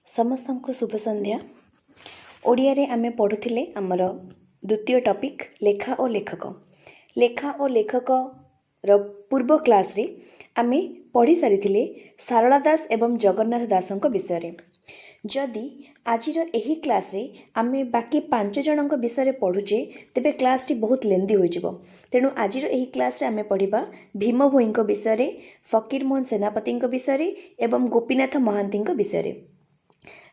समस्त को शुभ संध्या। ओडिया रे आमे पढ़ुथिले आमर द्वितीय टॉपिक लेखा और लेखक। लेखा और लेखक रो पूर्व क्लास रे आमे पढ़ी सारिथिले सारला दास एवं जगन्नाथ दासंक विषय रे। जदि आजिर एही क्लास रे आमे बाकी 5 जनक विषय रे पढ़ुचे तेबे क्लास टी बहुत लेंदी होई जिवो। तेणु आजिर एही क्लास रे आमे पढ़िबा भीम भोईंक विषय रे, फकीर मोहन सेनापतिंक विषय रे एवं गोपीनाथ महांतींक विषय रे।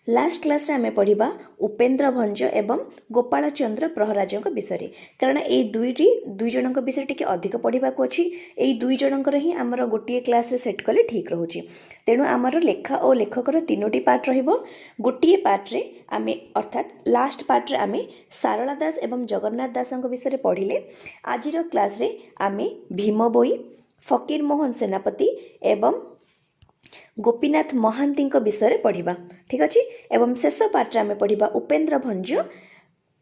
लास्ट क्लास रे आमे पढ़िबा उपेन्द्र भंज एवं गोपाल चंद्र प्रहराजंक विषय रे। कारण ए दुई जनक विषय टिके अधिक पढ़िबा को अछि। एई दुई जनकर ही हमर गोटिए क्लास रे सेट कले ठीक रहउची। तेणु हमर लेखा और लेखकर तीनोटी पार्ट रहिबो। गोटिए पार्ट रे आमे अर्थात लास्ट पार्ट रे आमे सारला दास एवं जगन्नाथ दासंक विषय रे पढ़िले। आजिर क्लास रे आमे भीम भोई, फकीर मोहन सेनापति एवं गोपीनाथ महांती विषय रे पढ़िबा। ठीक अछि। एवं शेष पार्ट रे आमे पढ़िबा उपेन्द्र भंज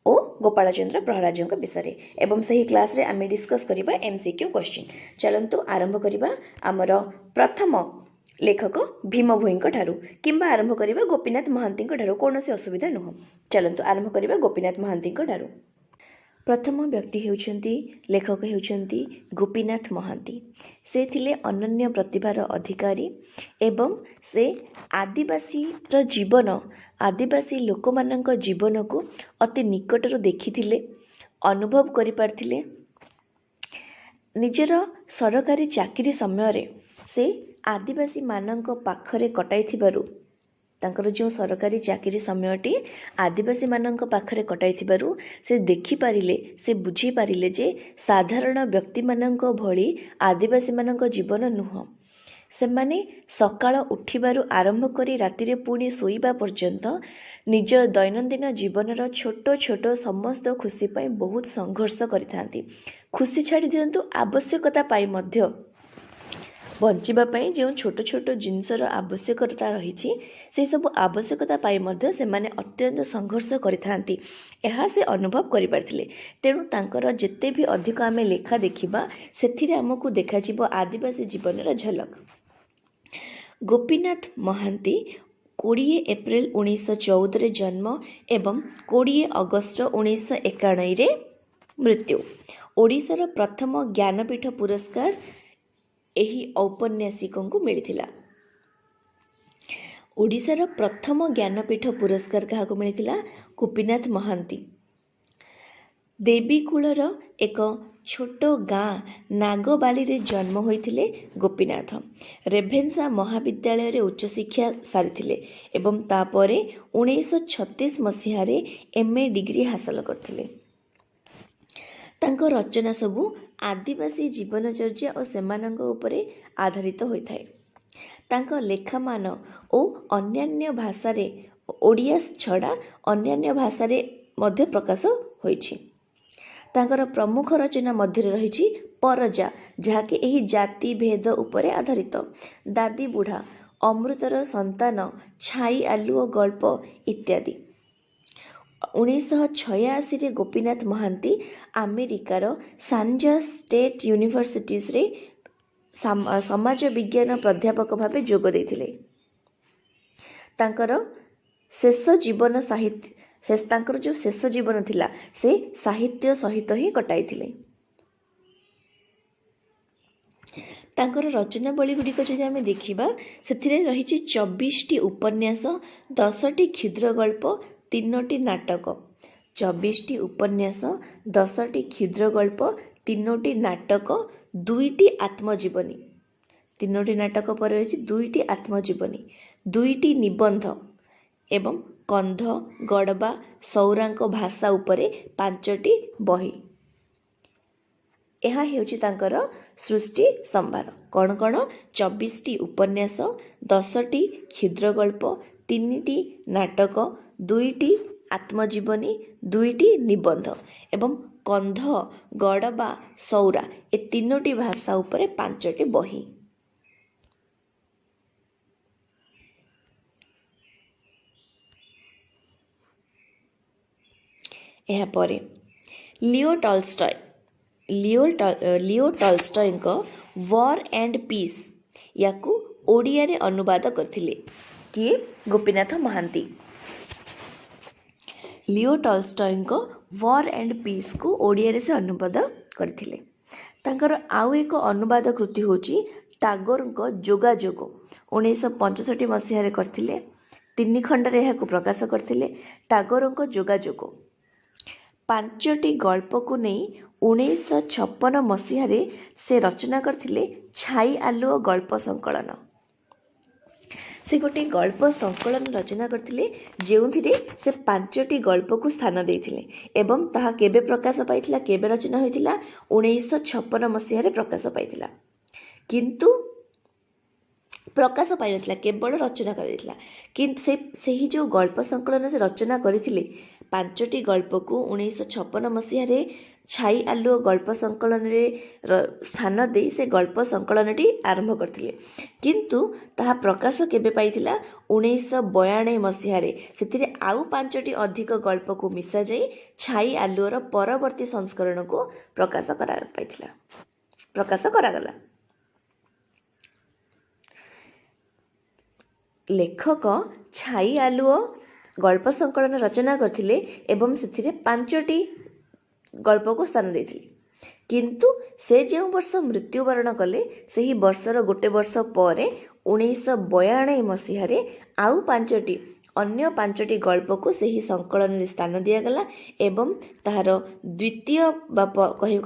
ओ गोपाल चंद्र प्रहराजंक विषय रे। एवं सही क्लास रे आमे डिस्कस करिबा एमसीक्यू क्वेश्चन। चलंतु आरंभ करिबा आमर प्रथम लेखक भीम भोईंक ठारू किंबा आरंभ करिबा गोपीनाथ महांती ठारू। कोनोसी असुविधा नुह। चलंतु आरंभ करिबा गोपीनाथ महांती ठारू। प्रथम व्यक्ति हेउछंती लेखक हेउछंती गोपीनाथ महांती। से थिले अनन्य प्रतिभार अधिकारी एवं से आदिवासी रो जीवन आदिवासी लोकमानंक जीवन को अति निकटरू देखिथिले, अनुभव करि पारथिले। निजर सरकारी चाकरी समय रे से आदिवासी मानंक पाखरे कटाइथिबारु तांकर जो सरकारी चाकरी समयटी आदिवासी मानंक पाखरे कटाइथिबारु से देखि पारिले, से बुझी पारिले जे साधारण व्यक्ति मानंक भली आदिवासी मानंक जीवन नुह। सेमाने सकाळ उठिबारु आरंभ करी राति रे पुणी सोइबा पर्यंत निज दैनंदिन जीवनर छोट छोट समस्त खुशी पाई बहुत संघर्ष करिथांती। खुशी छाड़ी दियंतु आवश्यकता पाई मध्य बंचिबा पाई जो छोट छोट जिनसर आवश्यकता रही से सब आवश्यकता पाई मध्य से माने अत्यंत संघर्ष करिथांती। एहा से अनुभव करि पारथिले। तेणु तांकर जेते भी अधिक आमे लेखा देखिबा सेथिरे हमकु देखाजिबो आदिवासी जीवनर झलक। गोपीनाथ महांती 20 एप्रिल 1914 रे जन्म एवं 20 अगस्त 1991 रे मृत्यु। ओडिशार प्रथम ज्ञानपीठ पुरस्कार एही औपन्यासिकों को मिलिथिला। ओडिशार प्रथम ज्ञानपीठ पुरस्कार क्या मिलिथिला? गोपीनाथ महांती। देवीकूलर एक छोट गाँ नागबाली रे जन्म होइथिले गोपीनाथ। रेभेन्सा महाविद्यालय रे उच्च शिक्षा सारिथिले एवं तापरे 1936 मसीह रे एमए डिग्री हासिल करथिले। तांको रचना सबु आदिवासी जीवनचर्या और सेमानंक उपरे आधारित होइथाय। तांको लेखामान ओ अन्यान्य भाषा रे ओडिया छड़ा अन्यान्य भाषा रे मध्य प्रकाश होइछि। तांकर प्रमुख रचना मध्य रहिछि परजा, जाके एही जाति भेद उपरे आधारित, दादी बुढ़ा, अमृतर संतान, छाई आलुओ गल्प इत्यादि। 1986 रे गोपीनाथ महांती अमेरिकार सांजा स्टेट यूनिवर्सिटीज रे समाज विज्ञान प्राध्यापक भावे जोग देथिले। तांकर शेष जीवन साहित्य तांकर जो शेष जीवन थिला से साहित्य सहित ही कटाइथिले। तांकर रचनावली गुड़िक जदि आमे देखिबा सेथिरे रहिछि 24 टी उपन्यास, 10 टी क्षुद्र गल्प, 3टी नाटक। 24 टी उपन्यास, 10 टी क्षुद्र गल्प, 3टी नाटक, 2टी आत्मजीवनी। 3टी नाटक पर रहिछि 2टी आत्मजीवनी, 2टी निबंध एवं कंध, गड़बा, सौरांक भाषा उपरे 5टी बही। एहा हेउछि तांकर सृष्टि संभार। कौन कौन? 24 टी उपन्यास, 10 टी क्षुद्र गल्प, 3टी नाटक, 2टी आत्मजीवनी, 2टी निबंध एवं कंध, गड़बा, सौरा ए 3टी भाषा उपरे 5टी बही। एहा परे Leo Tolstoy War and Peace याकू ओडिया रे अनुवाद करथिले। किए गोपीनाथ महांती। लियो टॉल्स्टॉयଙ୍କ वॉर एंड पीस को ओडिया से अनुवाद करथिले। तांकर आउ एक अनुवाद कृति होची टागोरଙ୍କ जोगाजोग 1965 मसीह करथिले। 3 खंडरे एहाकु प्रकाश करथिले। टागोरଙ୍କ जोगाजोग 5टी गल्प को नहीं 1956 मसीह से रचना करथिले छाई आलुओ गल्प संकलन। से गोटे गल्प संकलन रचना करथिले जेउथिरे से 5टी गल्प को स्थान देथिले एवं ताहा केबे प्रकाश पाइथिला केबे रचना होइथिला 1956 मसीह रे प्रकाश पाइथिला। किंतु प्रकाश पाइ नथिला केवल रचना कर किंतु से ही जो गल्प संकलन से रचना करथिले 5टी गल्प को 1956 मसीह रे छाई आलुओ गल्प संकलन रे स्थान दे से गल्प संकलनटी आरंभ करथिले। किंतु ताहा प्रकाश केबे पाइथिला 1992 मसीह रे सेतिरे आउ 5टी अधिक गल्प को मिसा जाई छाई आलुओर परवर्ती संस्करण को प्रकाश करागला। लेखक छाई आलुओ गल्प संकलन रचना करथिले एवं सेथिरे 5टी गल्प को स्थान देथिले। किंतु से जो वर्ष मृत्युवरण कले सही वर्षर गोटे वर्ष पर 1992 मसीह रे आउ 5टी अन्य 5टी गल्प को सही संकलन रे स्थान दियागला एवं ताहार द्वितीय कहि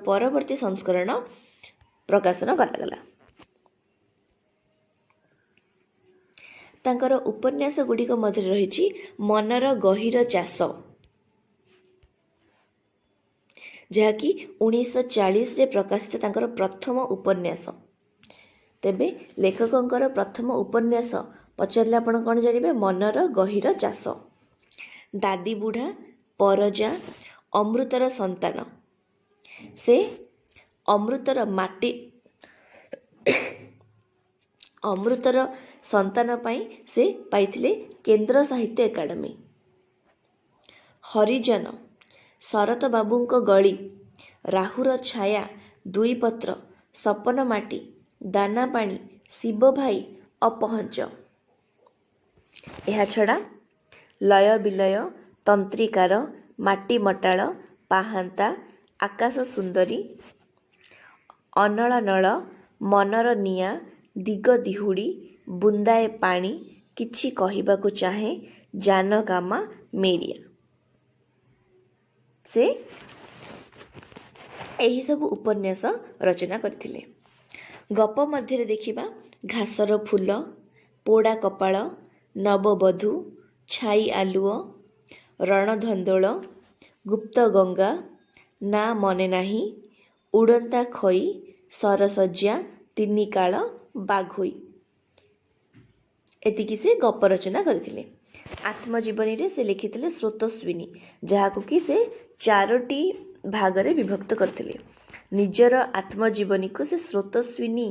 परवर्ती संस्करण प्रकाशन करागला। तांकर उपन्यास गुड़िक मध्य रही मनर गहिर चाष जहाँकि 1940 रे प्रकाशित तांकर प्रथम उपन्यास। तेबे लेखकंकर प्रथम उपन्यास पचारे आपण कौन जानिबे मनर गहिर चाष। दादी बुढ़ा परजा अमृतर संतान से अमृतर माटी अमृतर संतान पाई से पाइथिले केंद्र साहित्य एकाडेमी। हरिजन शरत बाबूंको गली राहुर छाया दुई पत्र सपन माटी दाना पानी शिव भाई अपहंच। यह छड़ा लय विलय तंत्रिकार माटी मटाळ पाहांता आकाश सुंदरी अनल नल मनर निया दिग दिहुड़ी बुंदाए पानी किछि कहिबाकु चाहे जान गामा मेरिया। से एही सब उपन्यास रचना करथिले। गप मध्य देखिबा घासर फूल पोड़ा कपाळ नवबधू छाई आलुओ रणधंदोल गुप्त गंगा ना मने नाही उड़ंता खई सरसज्जा तिनी काल बाघोई एतिकी से गप रचना करथिले। आत्मजीवनी रे से लिखिथिले स्रोतस्विनी जहाकु कि से 4टी भागरे विभक्त करथिले। निजर आत्मजीवनी को से स्रोतस्विनी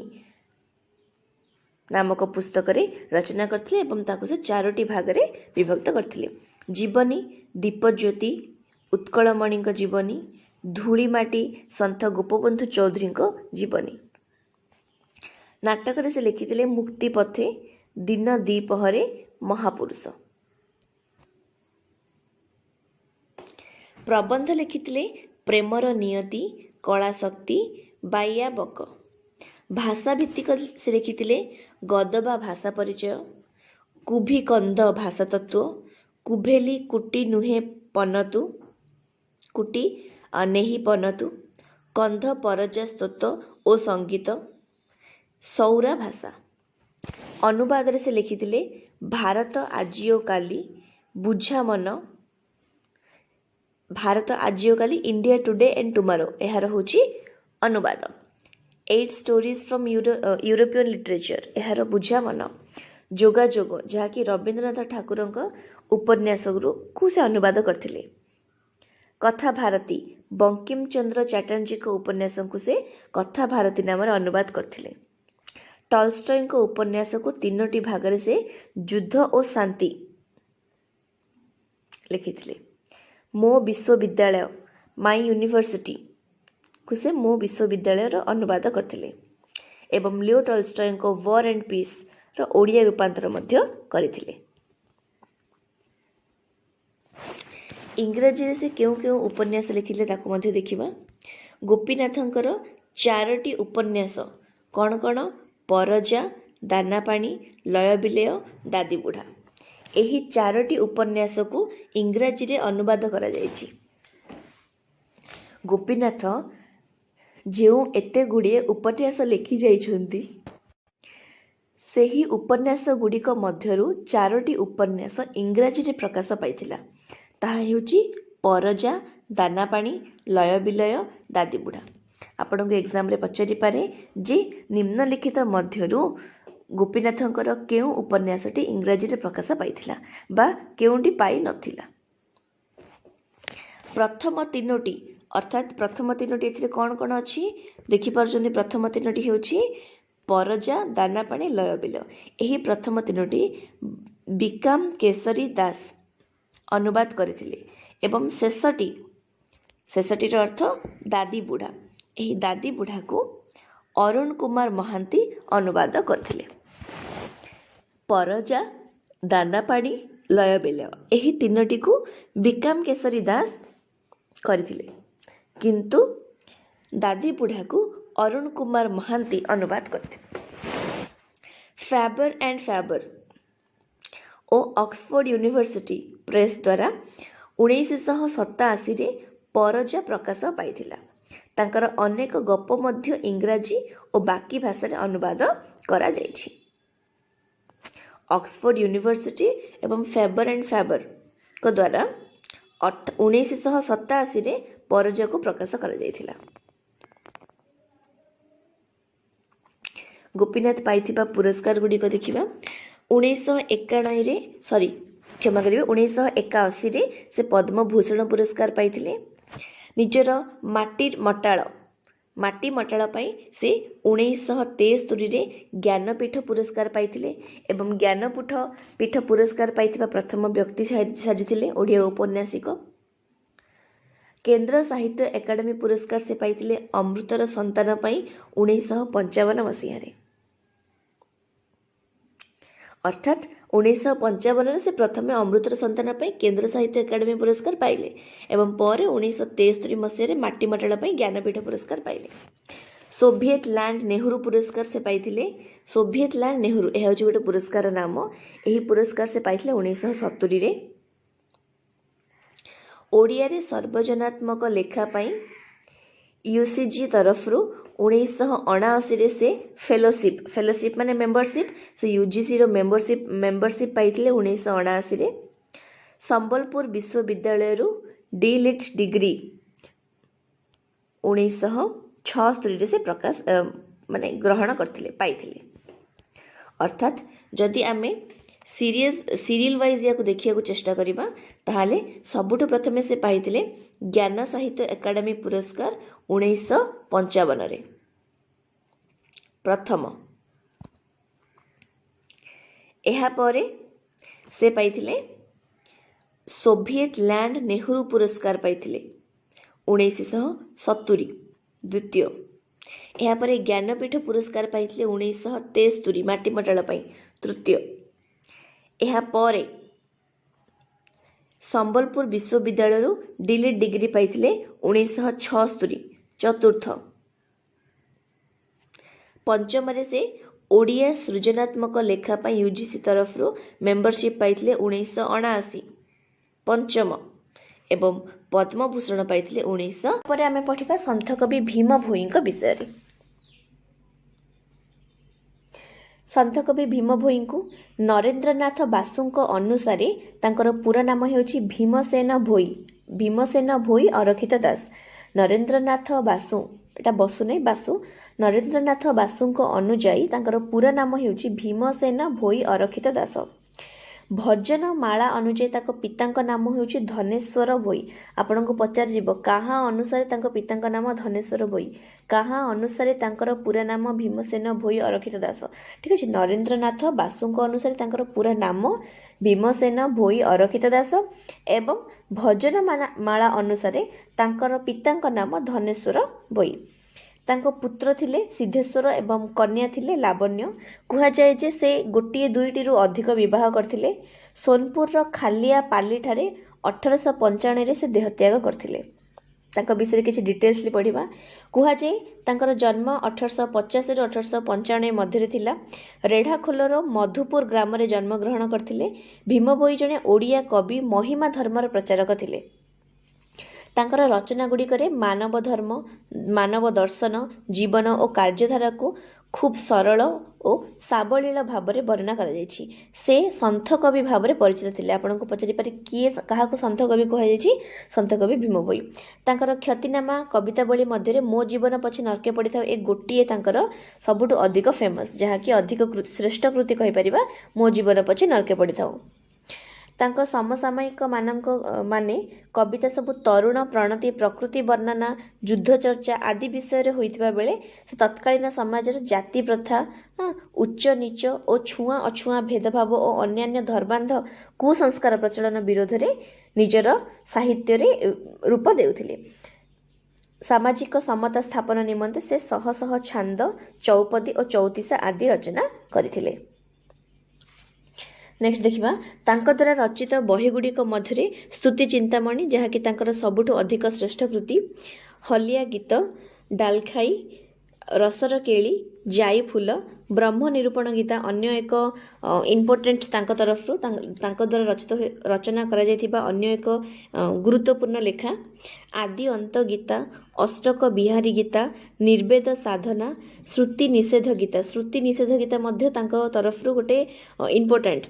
नामक पुस्तक रे रचना करथिले एवं ताको से 4टी भागरे विभक्त करथिले। जीवनी दीपज्योति उत्कलमणि जीवनी धूलिमाटी संत गोपबंधु चौधरी जीवनी। नाटक रे से लिखिथिले मुक्ति पथे दिन दीपहरे महापुरुष। प्रबंध लिखिथिले प्रेमर नियति कला शक्ति बाया बक। भाषा भित्तिक से लिखिथिले गदबा भाषा परिचय कुभी कंद भाषा तत्व कुभेली कुटी नुहे पनतु कुटी नेही पनतु कंध परजा स्तोत्र ओ संगीत सौरा भाषा। अनुवाद रे से लिखिथिले भारत आजिओ काली बुझा मन भारत आजिओ काली इंडिया टुडे एंड टुमारो यार होची अनुवाद। 8 स्टोरीज फ्रॉम यूरोपियन लिटरेचर यार बुझा मन। जोगाजोग जहाँकि रवींद्रनाथ ठाकुर उपन्यास को से अनुवाद करथिले। कथा भारती बंकिम चंद्र चैटर्जी को उपन्यास को से कथा भारती नाम अनुवाद करथिले। टॉल्स्टॉय को उपन्यास को 3टी भागरे से युद्ध और शांति लिखिथिले। मो विश्वविद्यालय माई यूनिवर्सिटी को से मो विश्वविद्यालय अनुवाद करथिले एवं लियो टॉल्स्टॉय को वॉर एंड पीस ର ଓଡ଼ିଆ ରୂପାନ୍ତର ମଧ୍ୟ କରିଥିଲେ। ଇଂରାଜୀରେ ସେ କେଉଁ କେଉଁ ଉପନ୍ୟାସ ଲେଖିଥିଲେ ତାକୁ ମଧ୍ୟ ଦେଖିବା। ଗୋପୀନାଥଙ୍କର 4ଟି ଉପନ୍ୟାସ କ'ଣ କ'ଣ? ପରଜା, ଦାନାପାଣି, ଲୟବିଲୟ, ଦାଦିବୁଢ଼ା। ଏହି 4ଟି ଉପନ୍ୟାସକୁ ଇଂରାଜୀରେ ଅନୁବାଦ କରାଯାଇଛି। ଗୋପୀନାଥ ଯେଉଁ ଏତେ ଗୁଡ଼ିଏ ଉପନ୍ୟାସ ଲେଖି ଯାଇଛନ୍ତି, ସେହି ଉପନ୍ୟାସ ଗୁଡ଼ିକ ମଧ୍ୟରୁ 4ଟି ଉପନ୍ୟାସ ଇଂରାଜୀରେ ପ୍ରକାଶ ପାଇଥିଲା। ତାହା ହେଉଛି ପରଜା, ଦାନାପାଣି, ଲୟବିଲୟ, ଦାଦିବୁଢ଼ା। ଆପଣଙ୍କୁ ଏକ୍ଜାମରେ ପଚାରିପାରେ ଯେ ନିମ୍ନଲିଖିତ ମଧ୍ୟରୁ ଗୋପୀନାଥଙ୍କର କେଉଁ ଉପନ୍ୟାସଟି ଇଂରାଜୀରେ ପ୍ରକାଶ ପାଇଥିଲା ବା କେଉଁଟି ପାଇନଥିଲା। ପ୍ରଥମ ତିନୋଟି ଅର୍ଥାତ୍ ପ୍ରଥମ ତିନୋଟି ଏଥିରେ କ'ଣ କ'ଣ ଅଛି ଦେଖିପାରୁଛନ୍ତି। ପ୍ରଥମ ତିନୋଟି ହେଉଛି ପରଜା, ଦାନାପାଣି, ଲୟବିଲୟ। ଏହି ପ୍ରଥମ ତିନୋଟି ବିକାମ କେଶରୀ ଦାସ ଅନୁବାଦ କରିଥିଲେ ଏବଂ ଶେଷଟିର ଅର୍ଥ ଦାଦିବୁଢ଼ା। ଏହି ଦାଦିବୁଢ଼ାକୁ ଅରୁଣ କୁମାର ମହାନ୍ତି ଅନୁବାଦ କରିଥିଲେ। ପରଜା, ଦାନାପାଣି, ଲୟବିଲୟ ଏହି ତିନୋଟିକୁ ବିକାମ କେଶରୀ ଦାସ କରିଥିଲେ, କିନ୍ତୁ ଦାଦିବୁଢ଼ାକୁ ଅରୁଣ କୁମାର ମହାନ୍ତି ଅନୁବାଦ କରିଥିଲେ। ଫ୍ୟାବର ଆଣ୍ଡ ଫ୍ୟାବର ଓ ଅକ୍ସଫୋର୍ଡ ୟୁନିଭର୍ସିଟି ପ୍ରେସ୍ ଦ୍ୱାରା 1987ରେ ପରଜା ପ୍ରକାଶ ପାଇଥିଲା। ତାଙ୍କର ଅନେକ ଗପ ମଧ୍ୟ ଇଂରାଜୀ ଓ ବାକି ଭାଷାରେ ଅନୁବାଦ କରାଯାଇଛି। ଅକ୍ସଫୋର୍ଡ ୟୁନିଭର୍ସିଟି ଏବଂ ଫ୍ୟାବର ଆଣ୍ଡ ଫ୍ୟାବରଙ୍କ ଦ୍ୱାରା 1987ରେ ପରଜାକୁ ପ୍ରକାଶ କରାଯାଇଥିଲା। ଗୋପୀନାଥ ପାଇଥିବା ପୁରସ୍କାର ଗୁଡ଼ିକ ଦେଖିବା। 1981ରେ ସେ ପଦ୍ମଭୂଷଣ ପୁରସ୍କାର ପାଇଥିଲେ। ନିଜର ମାଟି ମଟାଳ ପାଇଁ ସେ 1973ରେ ଜ୍ଞାନପୀଠ ପୁରସ୍କାର ପାଇଥିଲେ ଏବଂ ଜ୍ଞାନପୀଠ ପୁରସ୍କାର ପାଇଥିବା ପ୍ରଥମ ବ୍ୟକ୍ତି ସାଜିଥିଲେ ଓଡ଼ିଆ ଔପନ୍ୟାସିକ। କେନ୍ଦ୍ର ସାହିତ୍ୟ ଏକାଡେମୀ ପୁରସ୍କାର ସେ ପାଇଥିଲେ ଅମୃତର ସନ୍ତାନ ପାଇଁ 1955 ମସିହାରେ। ଅର୍ଥାତ୍ 1955ରେ ସେ ପ୍ରଥମେ ଅମୃତର ସନ୍ତାନ ପାଇଁ କେନ୍ଦ୍ର ସାହିତ୍ୟ ଏକାଡେମୀ ପୁରସ୍କାର ପାଇଲେ ଏବଂ ପରେ 1973 ମସିହାରେ ମାଟି ମଟାଳ ପାଇଁ ଜ୍ଞାନପୀଠ ପୁରସ୍କାର ପାଇଲେ। ସୋଭିଏତ ଲ୍ୟାଣ୍ଡ ନେହେରୁ ପୁରସ୍କାର ସେ ପାଇଥିଲେ। ସୋଭିଏତ ଲ୍ୟାଣ୍ଡ ନେହେରୁ ଏହା ହେଉଛି ଗୋଟେ ପୁରସ୍କାର ନାମ। ଏହି ପୁରସ୍କାର ସେ ପାଇଥିଲେ 1970ରେ। ଓଡ଼ିଆରେ ସର୍ବଜନାତ୍ମକ ଲେଖା ପାଇଁ ୟୁସିଜି ତରଫରୁ 1979ରେ ସେ ଫେଲୋସିପ୍ ମାନେ ମେମ୍ବରସିପ୍, ସେ ୟୁଜିସିର ମେମ୍ବରସିପ୍ ପାଇଥିଲେ 1979ରେ। ସମ୍ବଲପୁର ବିଶ୍ୱବିଦ୍ୟାଳୟରୁ ଡିଲିଟ୍ ଡିଗ୍ରୀ 1976ରେ ସେ ଗ୍ରହଣ ପାଇଥିଲେ। ଅର୍ଥାତ୍ ଯଦି ଆମେ ସିରିଏଲ ୱାଇଜ୍ ୟାକୁ ଦେଖିବାକୁ ଚେଷ୍ଟା କରିବା ତାହେଲେ ସବୁଠୁ ପ୍ରଥମେ ସେ ପାଇଥିଲେ ଜ୍ଞାନ ସାହିତ୍ୟ ଏକାଡେମୀ ପୁରସ୍କାର 1955ରେ ପ୍ରଥମ। ଏହାପରେ ସେ ପାଇଥିଲେ ସୋଭିଏତ ଲ୍ୟାଣ୍ଡ ନେହେରୁ ପୁରସ୍କାର ପାଇଥିଲେ 1970 ଦ୍ୱିତୀୟ। ଏହାପରେ ଜ୍ଞାନପୀଠ ପୁରସ୍କାର ପାଇଥିଲେ 1973 ମାଟି ମଟାଳ ପାଇଁ ତୃତୀୟ। ଏହାପରେ ସମ୍ବଲପୁର ବିଶ୍ୱବିଦ୍ୟାଳୟରୁ ଡିଲିଟ୍ ଡିଗ୍ରୀ ପାଇଥିଲେ 1976 ଚତୁର୍ଥ। ପଞ୍ଚମରେ ସେ ଓଡ଼ିଆ ସୃଜନାତ୍ମକ ଲେଖା ପାଇଁ ୟୁଜିସି ତରଫରୁ ମେମ୍ବରସିପ୍ ପାଇଥିଲେ 1979 ପଞ୍ଚମ ଏବଂ ପଦ୍ମଭୂଷଣ ପାଇଥିଲେ 1900। ପରେ ଆମେ ପଢ଼ିବା ସନ୍ଥ କବି ଭୀମ ଭୋଇଙ୍କ ବିଷୟରେ। ସନ୍ଥ କବି ଭୀମ ଭୋଇଙ୍କୁ ନରେନ୍ଦ୍ରନାଥ ବାସୁଙ୍କ ଅନୁସାରେ ତାଙ୍କର ପୁରା ନାମ ହେଉଛି ଭୀମସେନ ଭୋଇ ଅରକ୍ଷିତ ଦାସ। ନରେନ୍ଦ୍ରନାଥ ବାସୁ, ଏଟା ବସୁ ନାହିଁ ବାସୁ, ନରେନ୍ଦ୍ରନାଥ ବାସୁଙ୍କ ଅନୁଯାୟୀ ତାଙ୍କର ପୁରା ନାମ ହେଉଛି ଭୀମସେନ ଭୋଇ ଅରକ୍ଷିତ ଦାସ। ଭଜନ ମାଳା ଅନୁଯାୟୀ ତାଙ୍କ ପିତାଙ୍କ ନାମ ହେଉଛି ଧନେଶ୍ୱର ଭୋଇ। ଆପଣଙ୍କୁ ପଚାରିଯିବ କାହା ଅନୁସାରେ ତାଙ୍କ ପିତାଙ୍କ ନାମ ଧନେଶ୍ୱର ଭୋଇ, କାହା ଅନୁସାରେ ତାଙ୍କର ପୁରା ନାମ ଭୀମସେନ ଭୋଇ ଅରକ୍ଷିତ ଦାସ। ଠିକ୍ ଅଛି, ନରେନ୍ଦ୍ରନାଥ ବାସୁଙ୍କ ଅନୁସାରେ ତାଙ୍କର ପୁରା ନାମ ଭୀମସେନ ଭୋଇ ଅରକ୍ଷିତ ଦାସ ଏବଂ ଭଜନ ମାଳା ଅନୁସାରେ ତାଙ୍କର ପିତାଙ୍କ ନାମ ଧନେଶ୍ୱର ଭୋଇ। तांको पुत्र थिले सिद्धेश्वर एवं कन्या थिले लावण्य। कुहाଯାଏ जे से गोटिए दुईटी अधिक विवाह करथिले। सोनपुर खालिया पाली ठारे 1895 से देहत्याग करथिले। तांको विषय किसी डिटेल्सली पढ़ा। कुहाଯାଏ तांकर जन्म 1850 ରୁ 1895 मध्य थिला। रेढ़ाखोलर मधुपुर ग्राम रे जन्म ग्रहण करथिले। भीम भोई जने ओडिया कवि महिमा धर्मर प्रचारक थिले। तांकर रचना गुड़िकरे मानव धर्म, मानव दर्शन, जीवन और कार्यधारा को खूब सरल और सावलील भाव में वर्णना करा जायछि। से सन्थ कवि भाव में परिचित थिले। आपन को पचारि पारे किए काहाको सन्थ कवि कह सन्थ कवि भीम भोई। तांकर ख्यातिनामा कवितावली मध्य मो जीवन पछे नरके पड़िथा ए गोटिए तांकर सबुठु अधिक फेमस, जहाँकि अधिक श्रेष्ठ कृति कहि परिबा मो जीवन पछे नरके पड़िथा। तांको समसामयिक मानक माने कविता सब तरुण प्रणति, प्रकृति वर्णना, युद्ध चर्चा आदि विषय रे होइतिबा बेले से तत्कालीन समाज जाति प्रथा, उच्च नीच और छुआ अछुआ भेदभाव और अन्यान्य धर्मांध कुसंस्कार प्रचलन विरोध रे निजर साहित्य रे रूप देउथिले। सामाजिक समता स्थापन निमंते से शह शह छांद, चौपदी और चौतीसा आदि रचना करथिले। नेक्स्ट देखिबा तांको द्वारा रचित बही गुड़िक मध्य स्तुति चिंतामणि, जहाँकि तांकर सबुठु अधिक श्रेष्ठ कृति। हलिया गीत, डालखाई, रसर केली, जाई फूल, ब्रह्म निरूपण गीता अन्य एक इम्पोर्टेंट तांको तरफरु तांको द्वारा रचित रचना करा जायतिबा अन्य एक गुरुत्वपूर्ण लेखा। आदि अंत गीता, अष्टक बिहारी गीता, निर्वेद साधना, श्रुति निषेध गीता। श्रुति निषेध गीता मध्य तांको तरफरु गोटे इम्पोर्टेंट।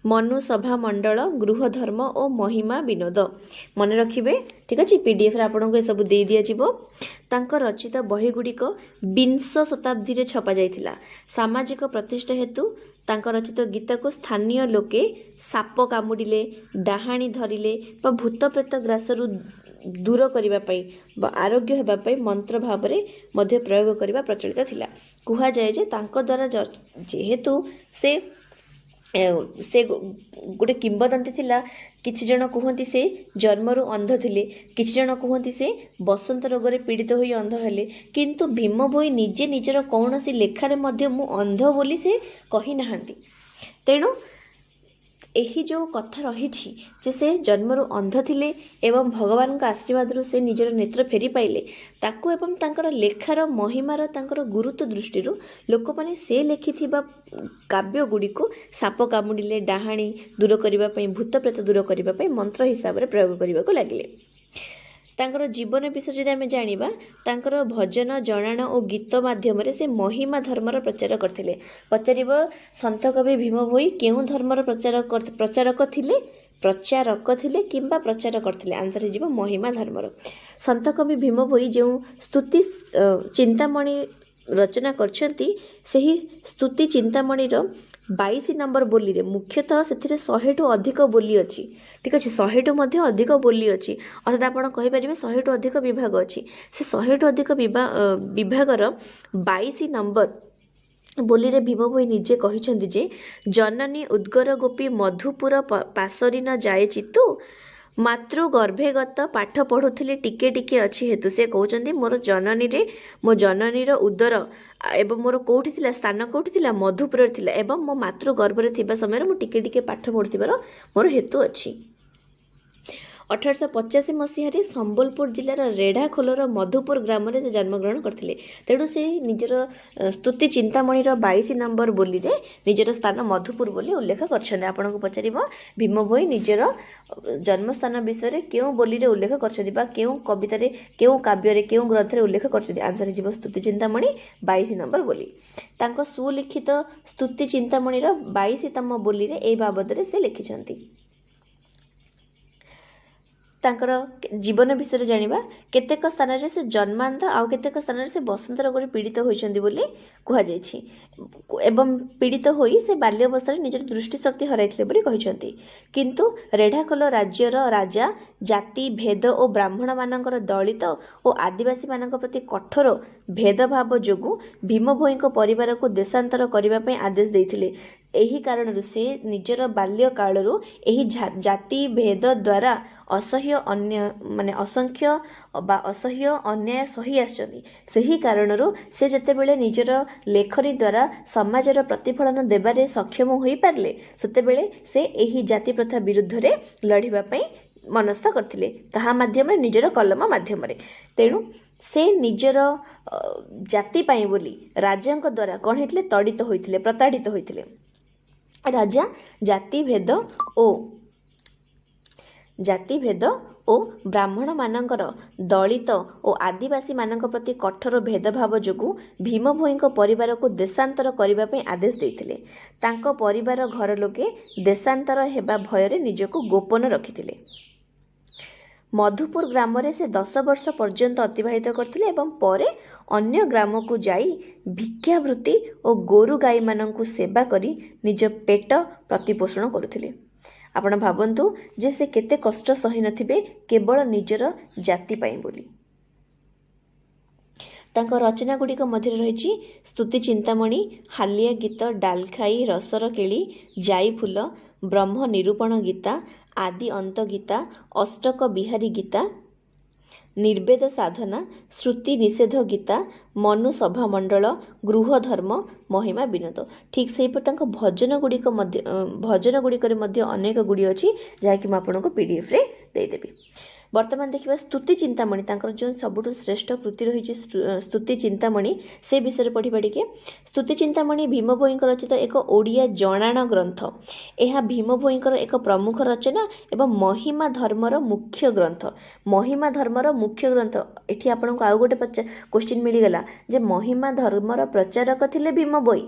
मनु सभा मंडल, गृह धर्म और महिमा विनोद मन रखिबे। ठीक अच्छे, पीडीएफ रे आपन को सब दे दिया जिवो। तांको रचित बही गुड़िक 20 शताब्दी रे छपा जाइथिला। सामाजिक प्रतिष्ठा हेतु तांको रचित गीता को स्थानीय लोके साप कामुडिले, डाहाणी धरिले बा भूत प्रेत ग्रासरु दूर करिबा पई बा आरोग्य हेबा पई मंत्र भाव रे मध्य प्रयोग करिबा प्रचलित थिला। कुहा जाय जे तांको द्वारा जेहेतु से गोटे किंबदंती थिला। किछि जन कहती से जन्मरु अंध थिले, किछि जन कहती से बसंत रोग रे पीड़ित होई अंध हेले, किंतु भीम भोई निजे निजर कौनसी लेखारे मध्य मु अंध बोली से कही नाहंती। तेणु एही जो कथा रहिछि जे से जन्मरु अंध थिले एवं भगवान का आशीर्वाद से निजर नेत्र फेरी पाइले, ताकू एवं तांकर लेखार महिमार तांकर गुरुत्व दृष्टि लोक माने से लिखिथिबा काव्य गुडी को साप कामुडिले, डाहाणी दूर करिबा पई, भूत प्रेत दूर करिबा पई मंत्र हिसाब रे प्रयोग करिबा को लागिले। तांकर जीवन विषय जदि आमे जानिबा, तांकर भजन, जणाण और गीत माध्यम रे से महिमा धर्मर प्रचार करथिले। पचारिबो संत कवि भीम भोई केउ धर्मर प्रचारक थिले किंबा प्रचार करथिले? आंसर हे जिवो महिमा धर्मर। संत कवि भीम भोई जो स्तुति चिंतामणि रचना करछंती, सही स्तुति चिंतामणि 22 नंबर बोली रे मुख्यतः से 100 टू अधिक बोली अच्छी। ठीक अच्छे, 100 टू मध्य अधिक बोली अच्छी, अर्थात आप कहि परिबे 100 टू अधिक विभाग अच्छी। से 100 टू अधिक विभागर 22 नंबर बोली रे भीम भोई निजे कहिछंती जे जननी उद्गर गोपी मधुपुर पासरी न जाए चितु, मातृ गर्भे गत पाठ पढ़ुथिले टिके टिके अच्छी हेतु। से कहउचंती मोर जननी रे मो जननीर उदर एवं मोर कोठी थिला स्थान कोठी थिला मधुपुर थिला एवं मो मातृ गर्भ रे थिबा समय मो टिके टिके पाठ पढ़ुथिबार मोर हेतु अछि। 1885 मसीह संबलपुर जिलार रेढ़ाखोलर मधुपुर ग्राम से जन्मग्रहण करथिले। तेणु से निजर स्तुति चिंतामणिर 22 नंबर बोली रे निजर स्थान मधुपुर बोली उल्लेख करछन्ते। आपन को पचारिबो भीम भोई निजर जन्मस्थान विषय रे केउ बोली रे उल्लेख करछन्ते बा केउ कविता रे, केउ काव्य रे, केउ ग्रंथ रे उल्लेख करछन्ते? आंसर जीव स्तुति चिंतामणि 22 नंबर बोली। तांको सुलिखित स्तुति चिंतामणिर 22तम बोली रे ए बाबद रे से लिखिछन्ती। तांकर जीवन विषय जानिबा, केतेक स्थान रे से जन्मांध आउ केतेक स्थान रे से बसंत रोग रे पीड़ित होइछन्ती बोली कुहा जायछि एवं पीड़ित होई से बाल्यावस्था रे निजर दृष्टि शक्ति हराइथिले बोली कहिछन्ती। किंतु रेढ़ाखोल राज्यर राजा जाति भेद और ब्राह्मण मानकर दलित और आदिवासी मानक प्रति कठोर भेदभाव जोगु भीम भोईଙ୍କ परिवारକୁ देशांतर କରିବା ପାଇଁ आदेश ଦେଇଥିଲେ। ଏହି କାରଣରୁ ସେ ନିଜର ବାଲ୍ୟ କାଳରୁ ଏହି ଜାତି ଭେଦ ଦ୍ୱାରା ଅସଂଖ୍ୟ ଅନ୍ୟାୟ ସହି ଆସିଛନ୍ତି। ସେହି କାରଣରୁ ସେ ଯେତେବେଳେ ନିଜର ଲେଖନୀ ଦ୍ୱାରା ସମାଜର ପ୍ରତିଫଳନ ଦେବାରେ ସକ୍ଷମ ହୋଇପାରିଲେ ସେତେବେଳେ ସେ ଏହି ଜାତି ପ୍ରଥା ବିରୁଦ୍ଧରେ ଲଢ଼ିବା ପାଇଁ ମନସ୍ଥ କରିଥିଲେ, ତାହା ମାଧ୍ୟମରେ ନିଜର କଲମ ମାଧ୍ୟମରେ। ତେଣୁ ସେ ନିଜର ଜାତି ପାଇଁ ବୋଲି ରାଜାଙ୍କ ଦ୍ୱାରା କ'ଣ ହେଇଥିଲେ, ପ୍ରତାଡ଼ିତ ହୋଇଥିଲେ। ରାଜା ଜାତିଭେଦ ଓ ବ୍ରାହ୍ମଣ ମାନଙ୍କର ଦଳିତ ଓ ଆଦିବାସୀ ମାନଙ୍କ ପ୍ରତି କଠୋର ଭେଦଭାବ ଯୋଗୁଁ ଭୀମ ଭୋଇଙ୍କ ପରିବାରକୁ ଦେଶାନ୍ତର କରିବା ପାଇଁ ଆଦେଶ ଦେଇଥିଲେ। ତାଙ୍କ ପରିବାର ଘର ଲୋକେ ଦେଶାନ୍ତର ହେବା ଭୟରେ ନିଜକୁ ଗୋପନ ରଖିଥିଲେ। ମଧୁପୁର ଗ୍ରାମରେ ସେ 10 ବର୍ଷ ପର୍ଯ୍ୟନ୍ତ ଅତିବାହିତ କରିଥିଲେ ଏବଂ ପରେ ଅନ୍ୟ ଗ୍ରାମକୁ ଯାଇ ଭିକ୍ଷାବୃତ୍ତି ଓ ଗୋରୁ ଗାଈମାନଙ୍କୁ ସେବା କରି ନିଜ ପେଟ ପ୍ରତିପୋଷଣ କରୁଥିଲେ। ଆପଣ ଭାବନ୍ତୁ ଯେ ସେ କେତେ କଷ୍ଟ ସହି ନଥିବେ କେବଳ ନିଜର ଜାତି ପାଇଁ ବୋଲି। ତାଙ୍କ ରଚନା ଗୁଡ଼ିକ ମଧ୍ୟରେ ରହିଛି ସ୍ତୁତି ଚିନ୍ତାମଣି, ହାଲିଆ ଗୀତ, ଡାଲଖାଇ, ରସର କେଳି, ଯାଇ ଫୁଲ, ବ୍ରହ୍ମ ନିରୂପଣ ଗୀତା, ଆଦି ଅନ୍ତ ଗୀତା, ଅଷ୍ଟକ ବିହାରୀ ଗୀତା, ନିର୍ବେଦ ସାଧନା, ଶ୍ରୁତି ନିଷେଧ ଗୀତା, ମନୁ ସଭାମଣ୍ଡଳ, ଗୃହ ଧର୍ମ, ମହିମା ବିନୋଦ। ଠିକ୍ ସେହିପରି ତାଙ୍କ ଭଜନ ଗୁଡ଼ିକରେ ମଧ୍ୟ ଅନେକ ଗୁଡ଼ିଏ ଅଛି ଯାହାକି ମୁଁ ଆପଣଙ୍କୁ PDFରେ ଦେଇଦେବି। ବର୍ତ୍ତମାନ ଦେଖିବା ସ୍ତୁତି ଚିନ୍ତାମଣି, ତାଙ୍କର ଯେଉଁ ସବୁଠୁ ଶ୍ରେଷ୍ଠ କୃତି ରହିଛି ସ୍ତୁତି ଚିନ୍ତାମଣି, ସେ ବିଷୟରେ ପଢ଼ିବା ଟିକେ। ସ୍ତୁତି ଚିନ୍ତାମଣି ଭୀମ ଭୋଇଙ୍କ ରଚିତ ଏକ ଓଡ଼ିଆ ଜଣାଣ ଗ୍ରନ୍ଥ। ଏହା ଭୀମ ଭୋଇଙ୍କର ଏକ ପ୍ରମୁଖ ରଚନା ଏବଂ ମହିମା ଧର୍ମର ମୁଖ୍ୟ ଗ୍ରନ୍ଥ। ମହିମା ଧର୍ମର ମୁଖ୍ୟ ଗ୍ରନ୍ଥ, ଏଠି ଆପଣଙ୍କୁ ଆଉ ଗୋଟେ କୋଶ୍ଚିନ୍ ମିଳିଗଲା ଯେ ମହିମା ଧର୍ମର ପ୍ରଚାରକ ଥିଲେ ଭୀମ ଭୋଇ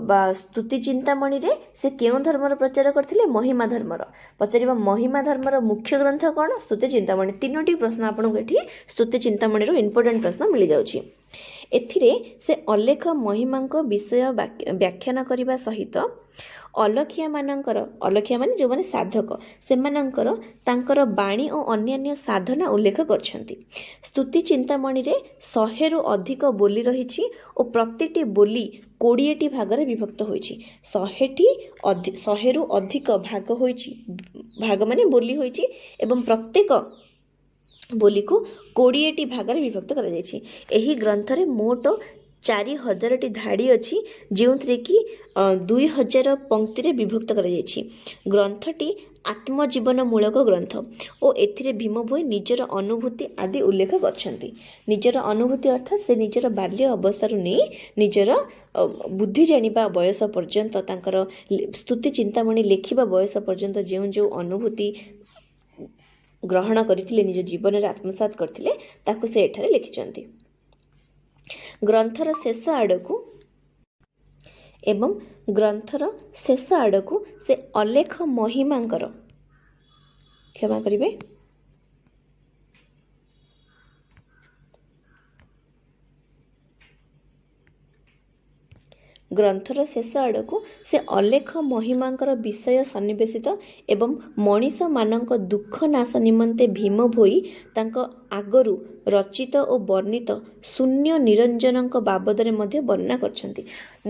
ବା ସ୍ତୁତି ଚିନ୍ତାମଣିରେ ସେ କେଉଁ ଧର୍ମର ପ୍ରଚାର କରିଥିଲେ? ମହିମା ଧର୍ମର। ପଚାରିବା ମହିମା ଧର୍ମର ମୁଖ୍ୟ ଗ୍ରନ୍ଥ କ'ଣ? ସ୍ତୁତି ଚିନ୍ତାମଣି। 3ଟି ପ୍ରଶ୍ନ ଆପଣଙ୍କୁ ଏଠି ସ୍ତୁତି ଚିନ୍ତାମଣିର ଇମ୍ପୋର୍ଟାଣ୍ଟ ପ୍ରଶ୍ନ ମିଳିଯାଉଛି। ଏଥିରେ ସେ ଅଲେଖ ମହିମାଙ୍କ ବିଷୟ ବ୍ୟାଖ୍ୟାନ କରିବା ସହିତ ଅଲଖିଆ ମାନେ ଯେଉଁମାନେ ସାଧକ ସେମାନଙ୍କର ତାଙ୍କର ବାଣୀ ଓ ଅନ୍ୟାନ୍ୟ ସାଧନା ଉଲ୍ଲେଖ କରିଛନ୍ତି। ସ୍ତୁତି ଚିନ୍ତାମଣିରେ 100ରୁ ଅଧିକ ବୋଲି ରହିଛି ଓ ପ୍ରତିଟି ବୋଲି 20ଟି ଭାଗରେ ବିଭକ୍ତ ହୋଇଛି। 100ରୁ ଅଧିକ ଭାଗ ମାନେ ବୋଲି ହୋଇଛି ଏବଂ ପ୍ରତ୍ୟେକ ବୋଲିକୁ 20ଟି ଭାଗରେ ବିଭକ୍ତ କରାଯାଇଛି। ଏହି ଗ୍ରନ୍ଥରେ ମୋଟ 4000ଟି ଧାଡ଼ି ଅଛି ଯେଉଁଥିରେ କି 2000 ପଂକ୍ତିରେ ବିଭକ୍ତ କରାଯାଇଛି। ଗ୍ରନ୍ଥଟି ଆତ୍ମଜୀବନମୂଳକ ଗ୍ରନ୍ଥ ଓ ଏଥିରେ ଭୀମ ଭୋଇ ନିଜର ଅନୁଭୂତି ଆଦି ଉଲ୍ଲେଖ କରିଛନ୍ତି। ନିଜର ଅନୁଭୂତି ଅର୍ଥାତ୍ ସେ ନିଜର ବାଲ୍ୟ ଅବସ୍ଥାରୁ ନେଇ ନିଜର ବୁଦ୍ଧି ଜାଣିବା ବୟସ ପର୍ଯ୍ୟନ୍ତ, ତାଙ୍କର ସ୍ତୁତି ଚିନ୍ତାମଣି ଲେଖିବା ବୟସ ପର୍ଯ୍ୟନ୍ତ ଯେଉଁ ଯେଉଁ ଅନୁଭୂତି ଗ୍ରହଣ କରିଥିଲେ, ନିଜ ଜୀବନରେ ଆତ୍ମସାତ କରିଥିଲେ, ତାକୁ ସେ ଏଠାରେ ଲେଖିଛନ୍ତି। ଗ୍ରନ୍ଥର ଶେଷ ଆଡ଼କୁ ସେ ଅଲେଖ ମହିମାଙ୍କର କ୍ଷମା କରିବେ ଗ୍ରନ୍ଥର ଶେଷ ଆଡ଼କୁ ସେ ଅଲେଖ ମହିମାଙ୍କର ବିଷୟ ସନ୍ନିବେଶିତ ଏବଂ ମଣିଷମାନଙ୍କ ଦୁଃଖ ନାଶ ନିମନ୍ତେ ଭୀମ ଭୋଇ ତାଙ୍କ ଆଗରୁ ରଚିତ ଓ ବର୍ଣ୍ଣିତ ଶୂନ୍ୟ ନିରଞ୍ଜନଙ୍କ ବାବଦରେ ମଧ୍ୟ ବର୍ଣ୍ଣନା କରିଛନ୍ତି।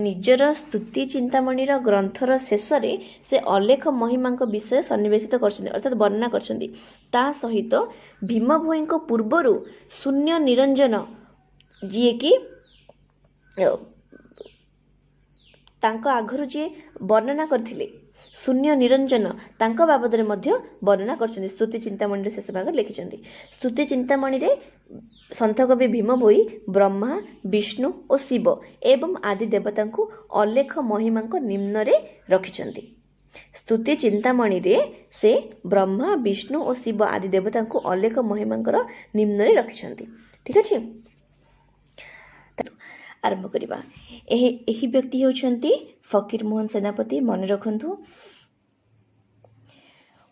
ନିଜର ସ୍ତୁତି ଚିନ୍ତାମଣିର ଗ୍ରନ୍ଥର ଶେଷରେ ସେ ଅଲେଖ ମହିମାଙ୍କ ବିଷୟ ସନ୍ନିବେଶିତ କରିଛନ୍ତି ଅର୍ଥାତ୍ ବର୍ଣ୍ଣନା କରିଛନ୍ତି। ତା ସହିତ ଭୀମ ଭୋଇଙ୍କ ପୂର୍ବରୁ ଶୂନ୍ୟ ନିରଞ୍ଜନ ଯିଏକି ତାଙ୍କ ଆଗରୁ ଯିଏ ବର୍ଣ୍ଣନା କରିଥିଲେ ଶୂନ୍ୟ ନିରଞ୍ଜନ, ତାଙ୍କ ବାବଦରେ ମଧ୍ୟ ବର୍ଣ୍ଣନା କରିଛନ୍ତି। ସ୍ତୁତି ଚିନ୍ତାମଣିର ଶେଷ ଭାଗରେ ଲେଖିଛନ୍ତି। ସ୍ତୁତି ଚିନ୍ତାମଣିରେ ସନ୍ଥ କବି ଭୀମ ଭୋଇ ବ୍ରହ୍ମା, ବିଷ୍ଣୁ ଓ ଶିବ ଏବଂ ଆଦି ଦେବତାଙ୍କୁ ଅଲେଖ ମହିମାଙ୍କ ନିମ୍ନରେ ରଖିଛନ୍ତି। ସ୍ତୁତି ଚିନ୍ତାମଣିରେ ସେ ବ୍ରହ୍ମା, ବିଷ୍ଣୁ ଓ ଶିବ ଆଦି ଦେବତାଙ୍କୁ ଅଲେଖ ମହିମାଙ୍କର ନିମ୍ନରେ ରଖିଛନ୍ତି। ଠିକ୍ ଅଛି, ଆରମ୍ଭ କରିବା। ଏହି ବ୍ୟକ୍ତି ହେଉଛନ୍ତି ଫକୀର ମୋହନ ସେନାପତି। ମନେ ରଖନ୍ତୁ,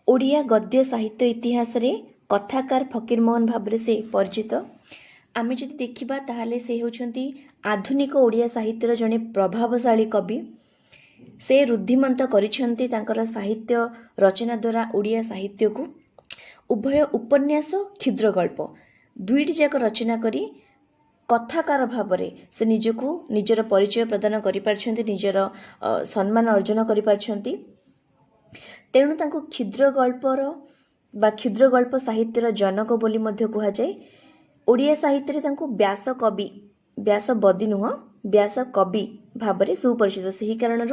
ଓଡ଼ିଆ ଗଦ୍ୟ ସାହିତ୍ୟ ଇତିହାସରେ କଥାକାର ଫକୀର ମୋହନ ଭାବରେ ସେ ପରିଚିତ। ଆମେ ଯଦି ଦେଖିବା ତାହେଲେ ସେ ହେଉଛନ୍ତି ଆଧୁନିକ ଓଡ଼ିଆ ସାହିତ୍ୟର ଜଣେ ପ୍ରଭାବଶାଳୀ କବି। ସେ ରୁଦ୍ଧିମନ୍ତ କରିଛନ୍ତି ତାଙ୍କର ସାହିତ୍ୟ ରଚନା ଦ୍ୱାରା ଓଡ଼ିଆ ସାହିତ୍ୟକୁ। ଉଭୟ ଉପନ୍ୟାସ, କ୍ଷୁଦ୍ର ଗଳ୍ପ ଦୁଇଟି ଯାକ ରଚନା କରି कथाकार भाव से निजको निजर परिचय प्रदान करिपारछन्ति निजर सम्मान अर्जन करिपारछन्ति। तेणु तांको क्षुद्र गल्पर बा क्षुद्र गल्प साहित्यर जनक बोली मध्य कुहा जाए। ओडिया साहित्य रे तांको व्यास कवि व्यास बदी नुह व्यास कवि भाव में सुपरिचित। से कारण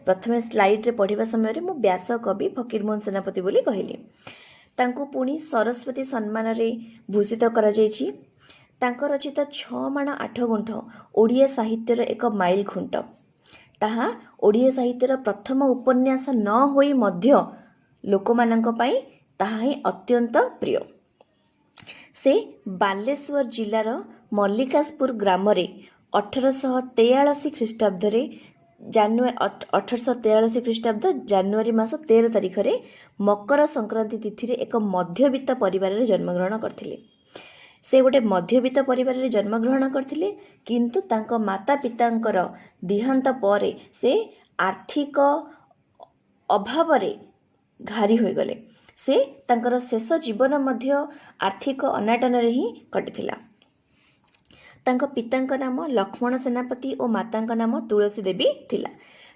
प्रथम स्लाइड रे पढ़िबा समय रे मु व्यास कवि फकीरमोहन सेनापति बोली कहली। तांको पुणी सरस्वती सम्मान रे भूषित करा जायछि। तांको रचित 6 माण 8 गुंठ ओडिया साहित्यर एक माइल खुंट। ताहा ओडिया साहित्यर प्रथम उपन्यास न होई मध्य लोकमानंक पई ताहा ही अत्यंत प्रिय। से बालेश्वर जिलार मल्लिकासपुर ग्राम रे 1843 ख्रीष्टाब्द रे 1843 ख्रीष्टाब्द जानुआरी मास 13 तारिख रे मकर संक्रांति तिथि रे एक मध्यवित्त परिवार रे जन्मग्रहण करथिले। से गोटे मध्यवित्त परिवार रे जन्मग्रहण करथिले, किंतु तांको माता पितांकर देहांत परे से आर्थिक अभाव रे घारी होई गले। से तांकर शेष जीवन मध्य आर्थिक अनाटन रे ही कटिथिला। तांको पितांक नाम लक्ष्मण सेनापति और मातांक नाम तुलसी देवी थिला।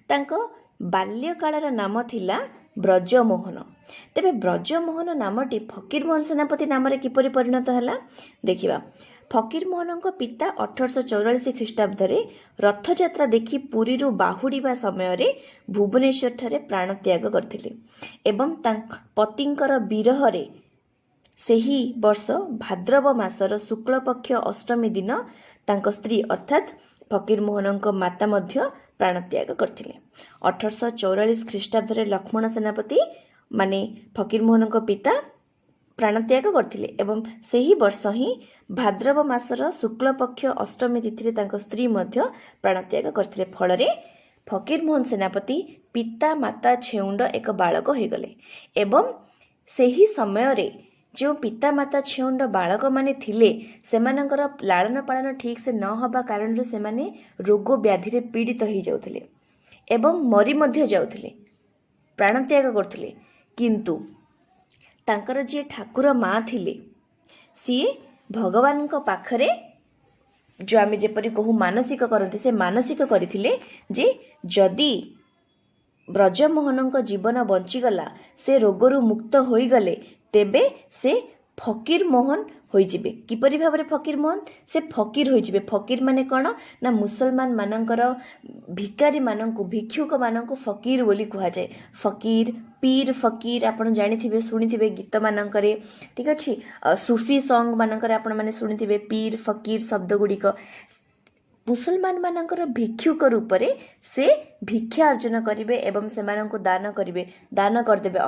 तांको बाल्यकालर नाम थिला ब्रजमोहन। तेबे ब्रजमोहन नामटी फकीरमोहन सेनापति नाम रे किपरि परिणत हला देखिबा। फकीरमोहनଙ୍କ पिता 1844 ख्रीष्टाब्द रे रथयात्रा देखि पुरी रु बाहुडीबा समय रे भुवनेश्वर ठारे प्राण त्याग करथिले एवं पतिंकर विरह रे सेही वर्ष भाद्रव मासर शुक्ल पक्ष अष्टमी दिन तांको स्त्री अर्थात फकीरमोहनଙ୍କ माता मध्य प्राण त्याग करथिले। 1844 ख्रीष्टाब्द रे लक्ष्मण सेनापति माने फकीरमोहनଙ୍କ पिता प्राण त्याग करथिले एवं सेही वर्ष ही भाद्रव मासर शुक्ल पक्ष अष्टमी तिथि रे तांको स्त्री मध्य प्राण त्याग करथिले। फल रे फकीरमोहन सेनापति पिता माता छेउंड एक बालक हो गले एवं सेही समय रे जो पिता माता छेउंड बालक माने थिले सेमानकर लालन पालन ठीक से न हबा कारण से माने रोग व्याधि रे पीड़ित हो जाउथिले एवं मरी मध्य जाउथिले, प्राण त्याग करथिले। किंतु तांकर जे ठाकुर माँ थिले सी भगवान को पाखरे जो आमे जेपरि कहू मानसिक करते से मानसिक करथिले जे जदि ब्रजमोहनଙ୍କ जीवन बंचीगला से रोगरु मुक्त होई गले तेबे से फकीर मोहन होइजिबे। किपरि भाबरे फकीर मोहन से फकीर होइजिबे। फकीर माने कोन ना मुसलमान मानकर भिकारी मानंकु भिक्षुक मानंकु फकीर बोली कुहा जाय। फकीर पीर फकीर आपण जानिथिबे सुनिथिबे गीत मानकरे, ठीक अछि। सूफी सॉन्ग मानकरे आपण माने सुनिथिबे पीर फकीर शब्द गुडीक मुसलमान मानकर भिक्षुक रूप रे से भिक्षा अर्जन करिवे एवं सेमानंकु दान करिवे, दान करदेबे।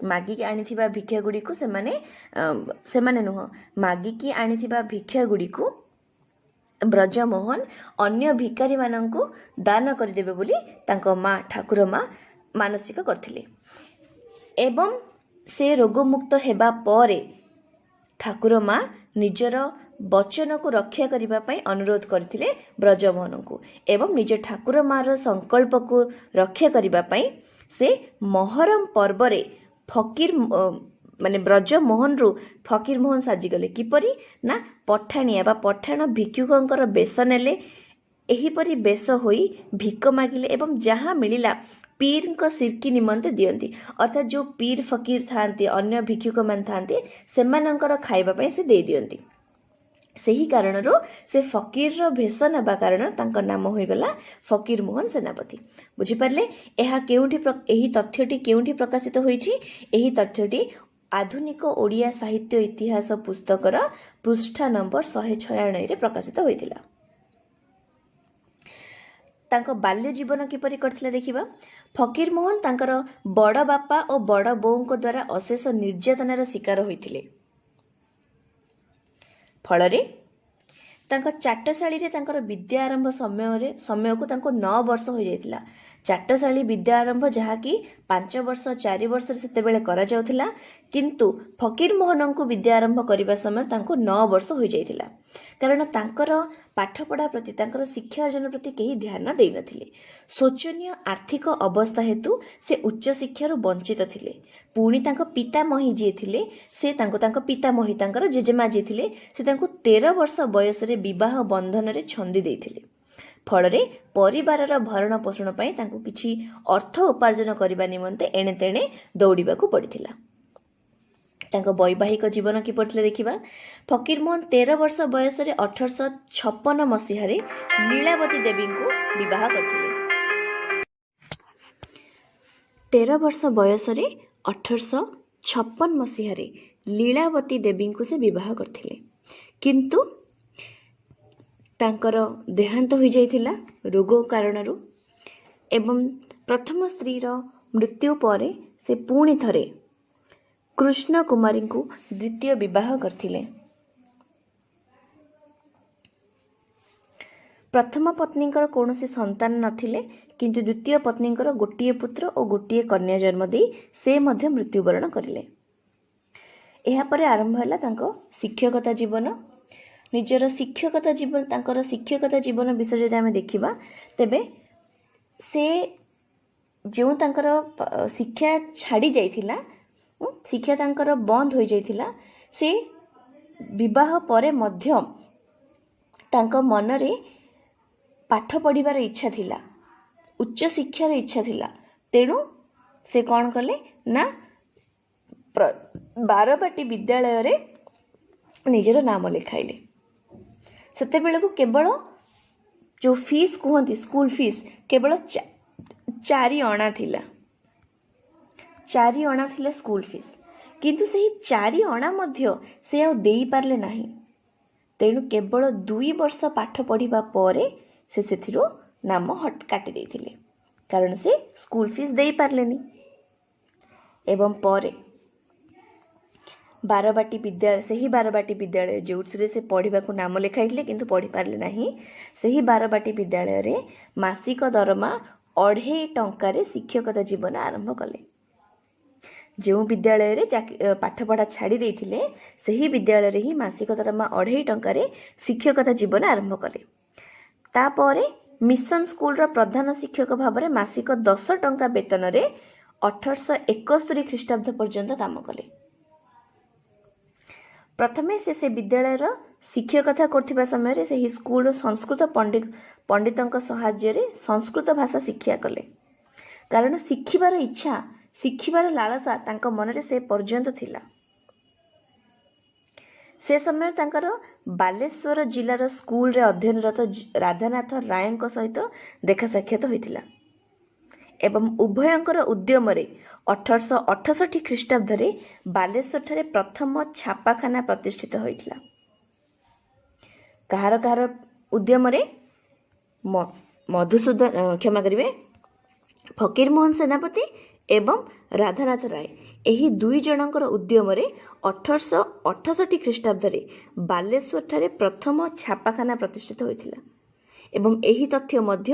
मागिकी आनिथिबा भिक्षा गुडीकु सेमाने नुह मागिकी आनिथिबा भिक्षा गुडीकु ब्रजमोहन अन्य भिकारी मानंकु दान करदेबे बोली तांको माँ ठाकुर माँ मानसिक करथिले एवं से रोगमुक्त हेबा परे ठाकुर माँ निजर वचन को रक्षा करिबा पई अनुरोध करथिले ब्रजमोहन को एवं निज ठाकुर मार संकल्प को रक्षा करिबा पई से मोहरम पर्व रे फकीर माने ब्रजमोहन रु फकीर मोहन साजिगले। किपरि ना पठाणिया बा पठाण भिक्षुकंकर बेश नेले, एहीपरि बेश होई भिक मागिले एवं जहाँ मिलिला पीर को सिरकी निमंते दियंती। अर्थात जो पीर फकीर थांती अन्य भिक्षुक मान थांती सेमानंकर खाइबा पई से दे दियंती। सही कारण से फकीर भेष नबा कारण तांका नाम होइगला फकीर मोहन सेनापति। बुझी पारले एहा केउठी एही तथ्यटी केउठी प्रकाशित होईची? एही तथ्यटी आधुनिक ओडिया साहित्य इतिहास पुस्तकर पृष्ठा नंबर 196 रे प्रकाशित होइतिला। तांको बाल्य जीवन किपरि करथिले देखिबा। फकीर मोहन तांकर बड़ बापा और बड़ बोउଙ୍କ द्वारा अशेष निर्यातनार शिकार होइतिले। फल तांको चाटशाली रे तांकर विद्या आरंभ समय को तांको 9 वर्ष हो जाइतिला। चाटशाली विद्या आरंभ जहाँकि 5 वर्ष 4 वर्ष सेते बेले करा जाउथिला, किंतु फकीर मोहन को विद्या आरंभ करबा समय तांको 9 वर्ष हो जाइतिला। କାରଣ ତାଙ୍କର ପାଠପଢ଼ା ପ୍ରତି ତାଙ୍କର ଶିକ୍ଷା ଅର୍ଜନ ପ୍ରତି କେହି ଧ୍ୟାନ ଦେଇନଥିଲେ। ଶୋଚନୀୟ ଆର୍ଥିକ ଅବସ୍ଥା ହେତୁ ସେ ଉଚ୍ଚଶିକ୍ଷାରୁ ବଞ୍ଚିତ ଥିଲେ। ପୁଣି ତାଙ୍କ ପିତାମହୀ ଯିଏ ଥିଲେ ସେ ତାଙ୍କ ପିତାମହୀ ତାଙ୍କର ଜେଜେମା ଯିଏ ଥିଲେ ସେ ତାଙ୍କୁ 13 ବର୍ଷ ବୟସରେ ବିବାହ ବନ୍ଧନରେ ଛନ୍ଦି ଦେଇଥିଲେ। ଫଳରେ ପରିବାରର ଭରଣ ପୋଷଣ ପାଇଁ ତାଙ୍କୁ କିଛି ଅର୍ଥ ଉପାର୍ଜନ କରିବା ନିମନ୍ତେ ଏଣେ ତେଣେ ଦୌଡ଼ିବାକୁ ପଡ଼ିଥିଲା। ତାଙ୍କ ବୈବାହିକ ଜୀବନ କିପରି ଥିଲା ଦେଖିବା। ଫକୀରମୋହନ 13 ବର୍ଷ ବୟସରେ 1856 ମସିହାରେ ଲୀଳାବତୀ ଦେବୀଙ୍କୁ ବିବାହ କରିଥିଲେ। 13 ବର୍ଷ ବୟସରେ 1856 ମସିହାରେ ଲୀଳାବତୀ ଦେବୀଙ୍କୁ ସେ ବିବାହ କରିଥିଲେ। କିନ୍ତୁ ତାଙ୍କର ଦେହାନ୍ତ ହୋଇଯାଇଥିଲା ରୋଗ କାରଣରୁ ଏବଂ ପ୍ରଥମ ସ୍ତ୍ରୀର ମୃତ୍ୟୁ ପରେ ସେ ପୁଣି ଥରେ କୃଷ୍ଣ କୁମାରୀଙ୍କୁ ଦ୍ୱିତୀୟ ବିବାହ କରିଥିଲେ। ପ୍ରଥମ ପତ୍ନୀଙ୍କର କୌଣସି ସନ୍ତାନ ନଥିଲେ, କିନ୍ତୁ ଦ୍ୱିତୀୟ ପତ୍ନୀଙ୍କର ଗୋଟିଏ ପୁତ୍ର ଓ ଗୋଟିଏ କନ୍ୟା ଜନ୍ମ ଦେଇ ସେ ମଧ୍ୟ ମୃତ୍ୟୁବରଣ କରିଲେ। ଏହାପରେ ଆରମ୍ଭ ହେଲା ତାଙ୍କ ଶିକ୍ଷକତା ଜୀବନ। ତାଙ୍କର ଶିକ୍ଷକତା ଜୀବନ ବିଷୟରେ ଯଦି ଆମେ ଦେଖିବା, ତେବେ ସେ ଯେଉଁ ତାଙ୍କର ଶିକ୍ଷା ଛାଡ଼ି ଯାଇଥିଲା, ଶିକ୍ଷା ତାଙ୍କର ବନ୍ଦ ହୋଇଯାଇଥିଲା, ସେ ବିବାହ ପରେ ମଧ୍ୟ ତାଙ୍କ ମନରେ ପାଠ ପଢ଼ିବାର ଇଚ୍ଛା ଥିଲା, ଉଚ୍ଚଶିକ୍ଷାର ଇଚ୍ଛା ଥିଲା। ତେଣୁ ସେ କ'ଣ କଲେ ନା ବାରବାଟୀ ବିଦ୍ୟାଳୟରେ ନିଜର ନାମ ଲେଖାଇଲେ। ସେତେବେଳକୁ କେବଳ ଯେଉଁ ଫିସ୍ କୁହନ୍ତି ସ୍କୁଲ ଫିସ୍ କେବଳ 4 ଅଣା ଥିଲା। 4 ଅଣା ଥିଲା ସ୍କୁଲ ଫିସ୍, କିନ୍ତୁ ସେହି 4 ଅଣା ମଧ୍ୟ ସେ ଆଉ ଦେଇପାରିଲେ ନାହିଁ। ତେଣୁ କେବଳ 2 ବର୍ଷ ପାଠ ପଢ଼ିବା ପରେ ସେ ସେଥିରୁ ନାମ କାଟି ଦେଇଥିଲେ, କାରଣ ସେ ସ୍କୁଲ ଫିସ୍ ଦେଇପାରିଲେନି। ଏବଂ ପରେ ସେହି ବାରବାଟୀ ବିଦ୍ୟାଳୟ ଯେଉଁଥିରେ ସେ ପଢ଼ିବାକୁ ନାମ ଲେଖାଇଥିଲେ କିନ୍ତୁ ପଢ଼ିପାରିଲେ ନାହିଁ, ସେହି ବାରବାଟୀ ବିଦ୍ୟାଳୟରେ ମାସିକ ଦରମା 2.5 ଟଙ୍କାରେ ଶିକ୍ଷକତା ଜୀବନ ଆରମ୍ଭ କଲେ। ଯେଉଁ ବିଦ୍ୟାଳୟରେ ପାଠପଢ଼ା ଛାଡ଼ି ଦେଇଥିଲେ ସେହି ବିଦ୍ୟାଳୟରେ ହିଁ ମାସିକ ଦରମା 2.5 ଟଙ୍କାରେ ଶିକ୍ଷକତା ଜୀବନ ଆରମ୍ଭ କଲେ। ତାପରେ ମିଶନ ସ୍କୁଲର ପ୍ରଧାନ ଶିକ୍ଷକ ଭାବରେ ମାସିକ 10 ଟଙ୍କା ବେତନରେ 1871 ଖ୍ରୀଷ୍ଟାବ୍ଦ ପର୍ଯ୍ୟନ୍ତ କାମ କଲେ। ପ୍ରଥମେ ସେ ବିଦ୍ୟାଳୟର ଶିକ୍ଷକତା କରୁଥିବା ସମୟରେ ସେହି ସ୍କୁଲର ସଂସ୍କୃତ ପଣ୍ଡିତଙ୍କ ସାହାଯ୍ୟରେ ସଂସ୍କୃତ ଭାଷା ଶିକ୍ଷା କଲେ। କାରଣ ଶିଖିବାର ଇଚ୍ଛା, ଶିଖିବାର ଲାଳସା ତାଙ୍କ ମନରେ ସେ ପର୍ଯ୍ୟନ୍ତ ଥିଲା। ସେ ସମୟରେ ତାଙ୍କର ବାଲେଶ୍ୱର ଜିଲ୍ଲାର ସ୍କୁଲରେ ଅଧ୍ୟୟନରତ ରାଧାନାଥ ରାୟଙ୍କ ସହିତ ଦେଖା ସାକ୍ଷାତ ହୋଇଥିଲା ଏବଂ ଉଭୟଙ୍କର ଉଦ୍ୟମରେ 1868 ଖ୍ରୀଷ୍ଟାବ୍ଦରେ ବାଲେଶ୍ୱରଠାରେ ପ୍ରଥମ ଛାପାଖାନା ପ୍ରତିଷ୍ଠିତ ହୋଇଥିଲା। କାହାର ଉଦ୍ୟମରେ? ଫକୀରମୋହନ ସେନାପତି ଏବଂ ରାଧାନାଥ ରାୟ, ଏହି 2 ଜଣଙ୍କର ଉଦ୍ୟମରେ 1868 ଖ୍ରୀଷ୍ଟାବ୍ଦରେ ବାଲେଶ୍ୱରଠାରେ ପ୍ରଥମ ଛାପାଖାନା ପ୍ରତିଷ୍ଠିତ ହୋଇଥିଲା। ଏବଂ ଏହି ତଥ୍ୟ ମଧ୍ୟ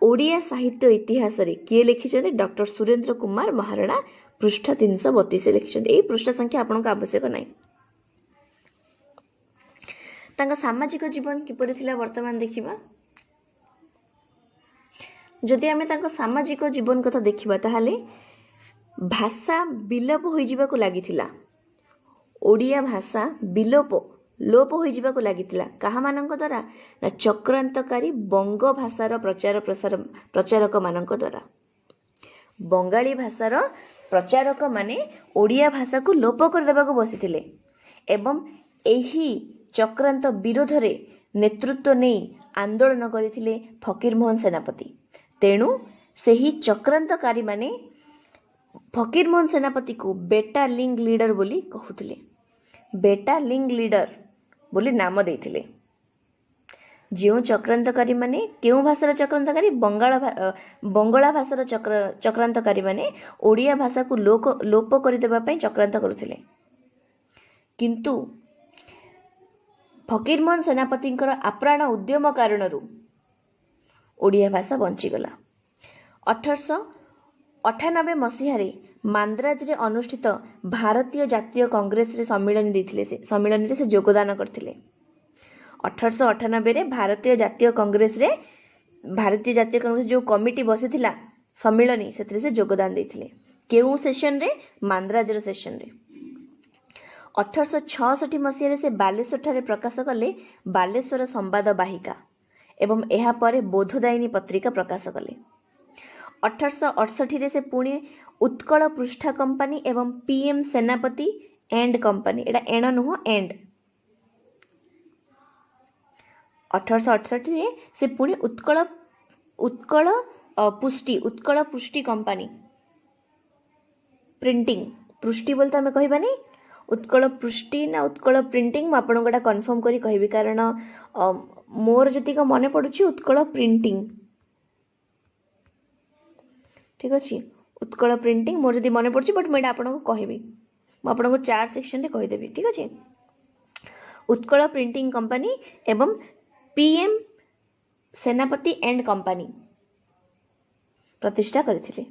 ଓଡ଼ିଆ ସାହିତ୍ୟ ଇତିହାସରେ କିଏ ଲେଖିଛନ୍ତି? ଡକ୍ଟର ସୁରେନ୍ଦ୍ର କୁମାର ମହାରଣା ପୃଷ୍ଠା 332 ଲେଖିଛନ୍ତି। ଏହି ପୃଷ୍ଠା ସଂଖ୍ୟା ଆପଣଙ୍କ ଆବଶ୍ୟକ ନାହିଁ। ତାଙ୍କ ସାମାଜିକ ଜୀବନ କିପରି ଥିଲା ବର୍ତ୍ତମାନ ଦେଖିବା। ଯଦି ଆମେ ତାଙ୍କ ସାମାଜିକ ଜୀବନ କଥା ଦେଖିବା, ତାହେଲେ ଭାଷା ବିଲୋପ ହୋଇଯିବାକୁ ଲାଗିଥିଲା। ଓଡ଼ିଆ ଭାଷା ଲୋପ ହୋଇଯିବାକୁ ଲାଗିଥିଲା। କାହାମାନଙ୍କ ଦ୍ୱାରା? ନା ଚକ୍ରାନ୍ତକାରୀ ବଙ୍ଗ ଭାଷାର ପ୍ରଚାରକମାନଙ୍କ ଦ୍ୱାରା। ବଙ୍ଗାଳୀ ଭାଷାର ପ୍ରଚାରକମାନେ ଓଡ଼ିଆ ଭାଷାକୁ ଲୋପ କରିଦେବାକୁ ବସିଥିଲେ ଏବଂ ଏହି ଚକ୍ରାନ୍ତ ବିରୋଧରେ ନେତୃତ୍ୱ ନେଇ ଆନ୍ଦୋଳନ କରିଥିଲେ ଫକୀରମୋହନ ସେନାପତି। ତେଣୁ ସେହି ଚକ୍ରାନ୍ତକାରୀମାନେ ଫକୀରମୋହନ ସେନାପତିକୁ ବେଟା ଲିଙ୍ଗ ଲିଡର ବୋଲି କହୁଥିଲେ। ବେଟା ଲିଙ୍ଗ ଲିଡର ବୋଲି ନାମ ଦେଇଥିଲେ। ଯେଉଁ ଚକ୍ରାନ୍ତକାରୀମାନେ, କେଉଁ ଭାଷାର ଚକ୍ରାନ୍ତକାରୀ? ବଙ୍ଗଳା ଭାଷାର ଚକ୍ରାନ୍ତକାରୀମାନେ ଓଡ଼ିଆ ଭାଷାକୁ ଲୋପ କରିଦେବା ପାଇଁ ଚକ୍ରାନ୍ତ କରୁଥିଲେ। କିନ୍ତୁ ଫକୀରମୋହନ ସେନାପତିଙ୍କର ଆପ୍ରାଣ ଉଦ୍ୟମ କାରଣରୁ ଓଡ଼ିଆ ଭାଷା ବଞ୍ଚିଗଲା। 1898 ମସିହାରେ ମାନ୍ଦ୍ରାଜରେ ଅନୁଷ୍ଠିତ ଭାରତୀୟ ଜାତୀୟ କଂଗ୍ରେସରେ ସମ୍ମିଳନୀରେ ସେ ଯୋଗଦାନ କରିଥିଲେ। 1898 भारतीय जातीय कांग्रेस जो कमिटी बसी सम्मिलनी से योगदान देथिले। केउ सेशन रे? मांद्राजर सेशन रे। 1866 मसीह से बालेश्वर ठारे प्रकाश कले बालेश्वर संवाद वाहिका एवं एहा परे बोधदायिनी पत्रिका प्रकाश कले। 1868 से पुणे उत्कल पृष्ठा कंपनी एवं पीएम सेनापति एंड कंपनी, एटा एण नुह एंड। 1868 से पुणे उत्कल पुष्टि कंपनी प्रिंटिंग, पृष्टि बोलते आम कहबानी उत्कल पृष्टि ना उत्कल प्रिंटिंग, मुझे आपको गोटा कन्फर्म करी कहबी कारण मोर जतिक मन पड़ुछि उत्कल प्रिंटिंग। ठीक अच्छे, उत्कल प्रिंटिंग मोर जदि मन पड़ुछि, बट मुझे आपको कहबी, मुझे चार सेक्शन रे कहीदेवी। ठीक अच्छे, उत्कल प्रिंटिंग कंपनी एवं पीएम सेनापति एंड कंपनी प्रतिष्ठा करथिले।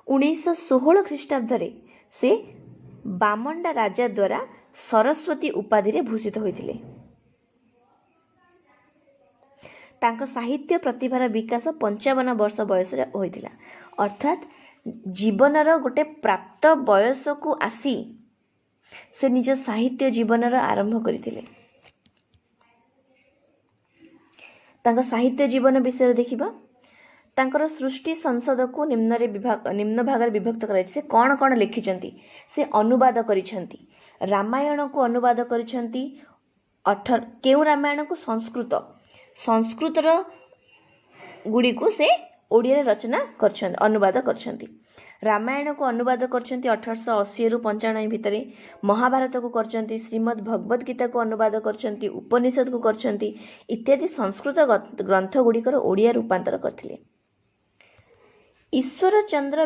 1916 ख्रीष्टाब्द से बामंडा राजा द्वारा सरस्वती उपाधि रे भूषित होइथिले। तांको साहित्य प्रतिभार विकास 55 वर्ष बयस रे होइथिला, अर्थात जीवनर गोटे प्राप्त बयस को आसी से निज साहित्य जीवनर आरंभ करथिले। तांको साहित्य जीवन विषय देखिबा, तांकर सृष्टि संसद को निम्न भाग विभक्त कराई। से कौन कौन लिखिछंती? से अनुवाद करिछंती, रामायण को अनुवाद करिछंती। केउ रामायण को संस्कृतर गुडी को से ओडिया रे रचना करछंती, अनुवाद करछंती। रामायण को अनुवाद करछंती 1880 रु 95 भितरे। महाभारत को करछंती, श्रीमद् भगवत गीता को अनुवाद करछंती, उपनिषद को करछंती इत्यादि संस्कृत ग्रंथ गुड़िकर ओडिया रूपांतर करथिले। ईश्वर चंद्र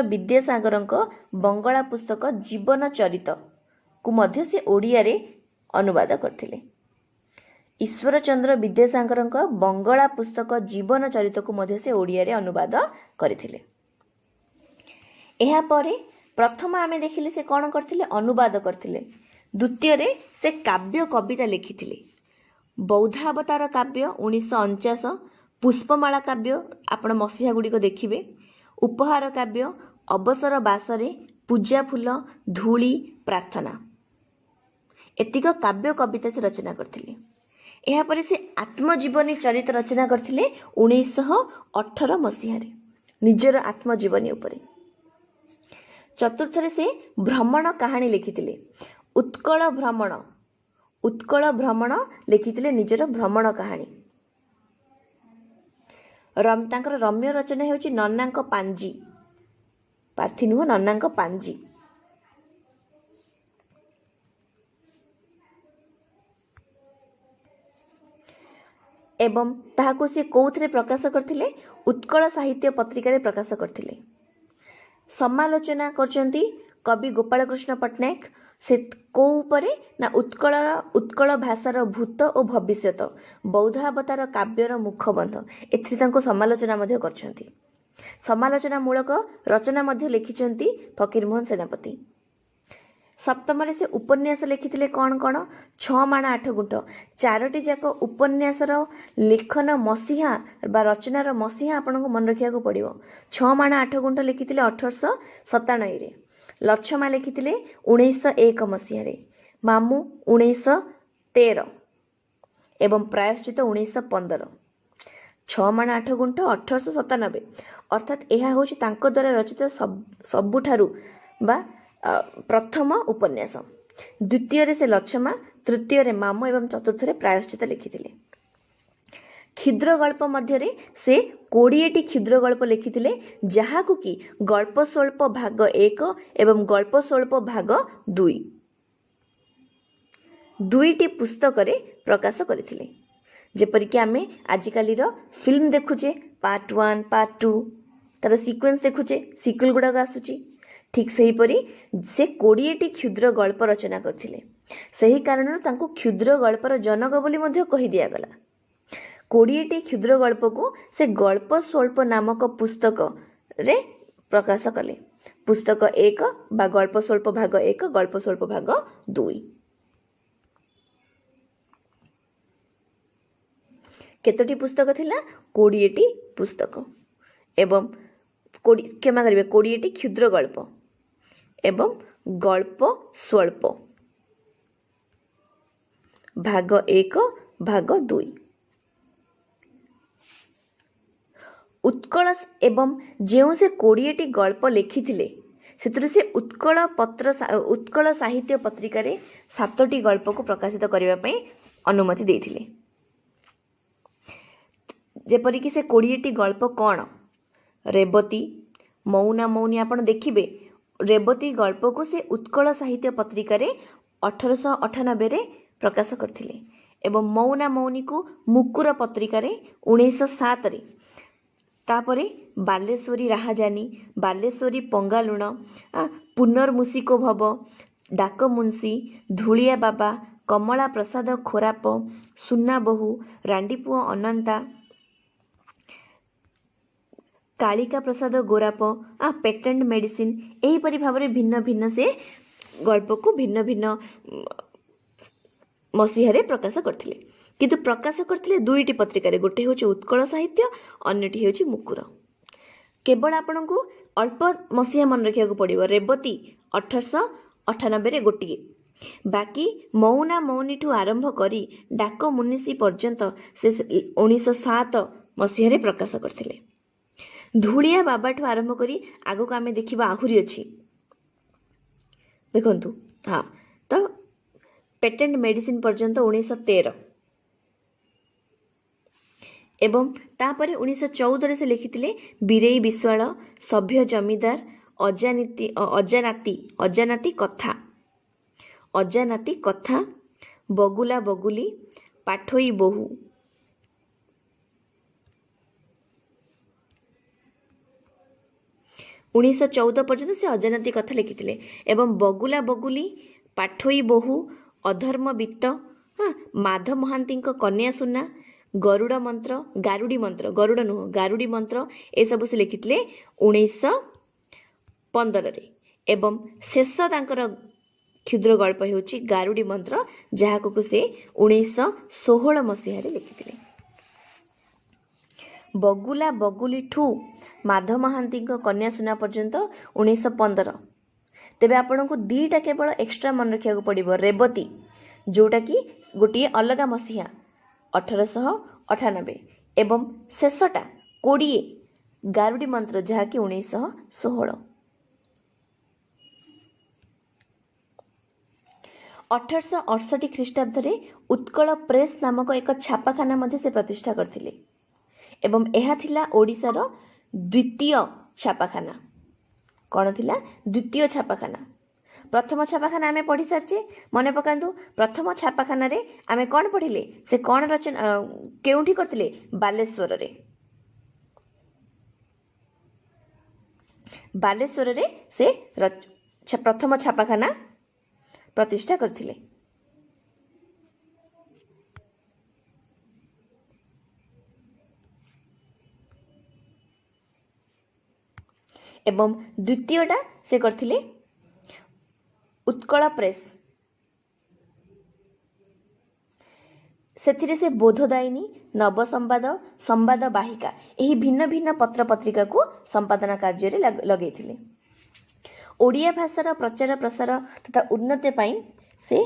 विद्यासागर बंगला पुस्तक जीवन चरित को मध्य से ओडिया रे अनुवाद करथिले। ईश्वर चंद्र विद्यासागर बंगला पुस्तक जीवन चरित को मध्य से ओडिया रे अनुवाद करथिले। एहा परे प्रथम आमे देखिले से कौन करथिले? अनुवाद करथिले। द्वितीय रे से काव्य कविता लिखिथिले। बौद्धावतार काव्य 1949, पुष्पमाला काव्य आपण मसीहा गुड़ी को देखिबे, उपहार काव्य, अवसर बासरे, पूजा फूल, धूली, प्रार्थना एतिक काव्य कविता से रचना करथिले। एहा परे से आत्मजीवनी चरित रचना करथिले 1918 मसीहा रे निजर आत्मजीवनी उपरे। चतुर्थ रे से भ्रमण कहानी लिखिथिले। उत्कल भ्रमण लिखिथिले निजर भ्रमण कहानी। तांकर रम्य रचना हेउची नन्नांक पांजी, पार्थी नुह नन्नांक पांजी। एवं ताहाको से कोउथरे प्रकाश करथिले? उत्कल साहित्य पत्रिका रे प्रकाश करथिले। समालोचना करचंती कवि गोपाल कृष्ण पट्टनायक। से को उपरे ना उत्कल भाषार भूत और भविष्यत, बौद्धावतार काव्यर मुखबंध एथि तांको समालोचना मध्य करछंती। समालोचना मूलक रचना मध्य लिखिछंती फकीरमोहन सेनापति। सप्तम रे से उपन्यास लिखिथिले कौन कौन? 6 माण 8 गुंठ। चारोटी जाक उपन्यासर लेखन मसीहा बा रचनार मसीहा आपनको मन रखिया को पड़िबो। 6 माण 8 गुंठ लिखिथिले 1897 रे। लक्ष्मा लिखिथिले 1901 मसीहा रे। मामू 1913 एवं प्रायश्चित 1915। 6 माण 8 गुंठ 1897 अर्थात यह हूँ तांको द्वारा रचित सबुठारु बा प्रथम उपन्यास। द्वितीय रे से लक्ष्मा, तृतीय रे मामू एवं चतुर्थ रे प्रायश्चित लिखिथिले। क्षुद्र गल्प मध्य रे से 20टी क्षुद्र गल्प लिखिथिले, जहाकु कि गल्प स्वल्प भाग 1 एवं गल्प स्वल्प भाग 2 दुईटी पुस्तक रे प्रकाश करथिले। जेपरिक आमे आजिकाली फिल्म देखुचे पार्ट 1 पार्ट 2 तार सीक्वेंस देखुचे, सिक्वल गुड़ाक आसुची। ठीक सही परी से 20टी क्षुद्र गल्प रचना करथिले। सही कारण तांको क्षुद्र गल्पर जनक बोली मध्य कहि दिया गला। 20टी क्षुद्र गल्प को से गल्प स्वल्प नामक पुस्तक रे प्रकाश कले। पुस्तक 1 बा गल्प स्वल्प भाग 1 गल्प स्वल्प भाग 2। केतोटी पुस्तक थिला 20टी पुस्तक एवं क्षमा करिवे 20टी क्षुद्र गल्प एवं गल्प स्वल्प भाग 1 भाग 2 उत्कल एवं जेउ से 20टी गल्प लिखिथिले सेतु से उत्कल साहित्य पत्रिका रे 7टी गल्प को प्रकाशित करने पे अनुमति देथिले। जेपरि कि से 20टी गल्प कौन रेवती मौना मौनी आपण देखिबे रेवती गल्प को से उत्कल साहित्य पत्रिका रे 1898 रे प्रकाश करथिले एवं मौना मौनी को मुकुर पत्रिका रे 1907 रे तापरे बालेश्वरी राहाजानी बालेश्वरी पंगालुण पुनर्मुसिको भव डाक मुंशी धूलिया बाबा कमला प्रसाद खोराप सुना बहु रांडीपुओ अनंता कालिका प्रसाद गोराप पेटेंट मेडिसिन एहीपरि भाव में भिन्न भिन्न से गल्प को भिन्न भिन्न मसीह प्रकाश करथिले किंतु प्रकाश करथिले 2टी पत्रिका रे गोटे होची उत्कल साहित्य अन्यटी होची मुकुर केवल आपण को अल्प मसीहा मन रखिया पड़िबो रेवती 1898 रे गोटिए बाकी मौना मौनी ठू आरंभ करी डाक मुनिसी पर्यंत से 1907 मसीह रे प्रकाश करथिले धूलिया बाबा ठू आरंभ करी आगो को आमे देखिबा आहुरी अछि देखंतु हां तो पेटेंट मेडिसिन पर्यंत 1913 एवं तापरे 1914 से लिखिथिले बीरेई विश्वाल सभ्य जमीदार अजानाती कथा बगुला बगुली पाठोई बहु उन्नीस 1914 पर्यंत से अजानाती कथा लिखिथिले एवं बगुला बगुली पाठोई बहु अधर्म वित्त माधव महांती कन्या सुना गरुड़ मंत्र गरुड़ नुह गारुड़ी मंत्र ए सब से लिखिथिले 1915 रे एवं शेष तांकर क्षुद्र गल्प हेउची गारुड़ी मंत्र जहाको से 1916 मसीह रे लिखिथिले बगुला बगुली ठू माधव महांती कन्या सुना पर्यंत 1915 तेबे आपन को दीटा केवल एक्स्ट्रा मन रखिया पड़िबो रेवती जोटा कि गोटे अलग मसीहा 1898 एवं शेषटा 20 गारुड़ी मंत्र जहाँकि 1916 1868 ख्रीष्टाब्द रे उत्कल प्रेस नामक एक छापाखाना मध्य से प्रतिष्ठा करथिले एवं एहा थिला ओडिशार द्वितीय छापाखाना कौन थिला द्वितीय छापाखाना प्रथम छापाखाना आमे पढ़ी सारचे मने पकांतु प्रथम छापाखाना रे आमे कौन पढ़िले से कौन रचना केउठी करथिले बालेश्वर रे से प्रथम छापाखाना प्रतिष्ठा करथिले एवं द्वितीयटा से करथिले उत्कल प्रेस सेथिरे से बोधदायिनी नव संवाद संवाद वाहिका एही भिन्न भिन्न पत्र पत्रिका को संपादना कार्य रे लगेइथिले ओडिया भाषार प्रचार प्रसार तथा उन्नति पाई से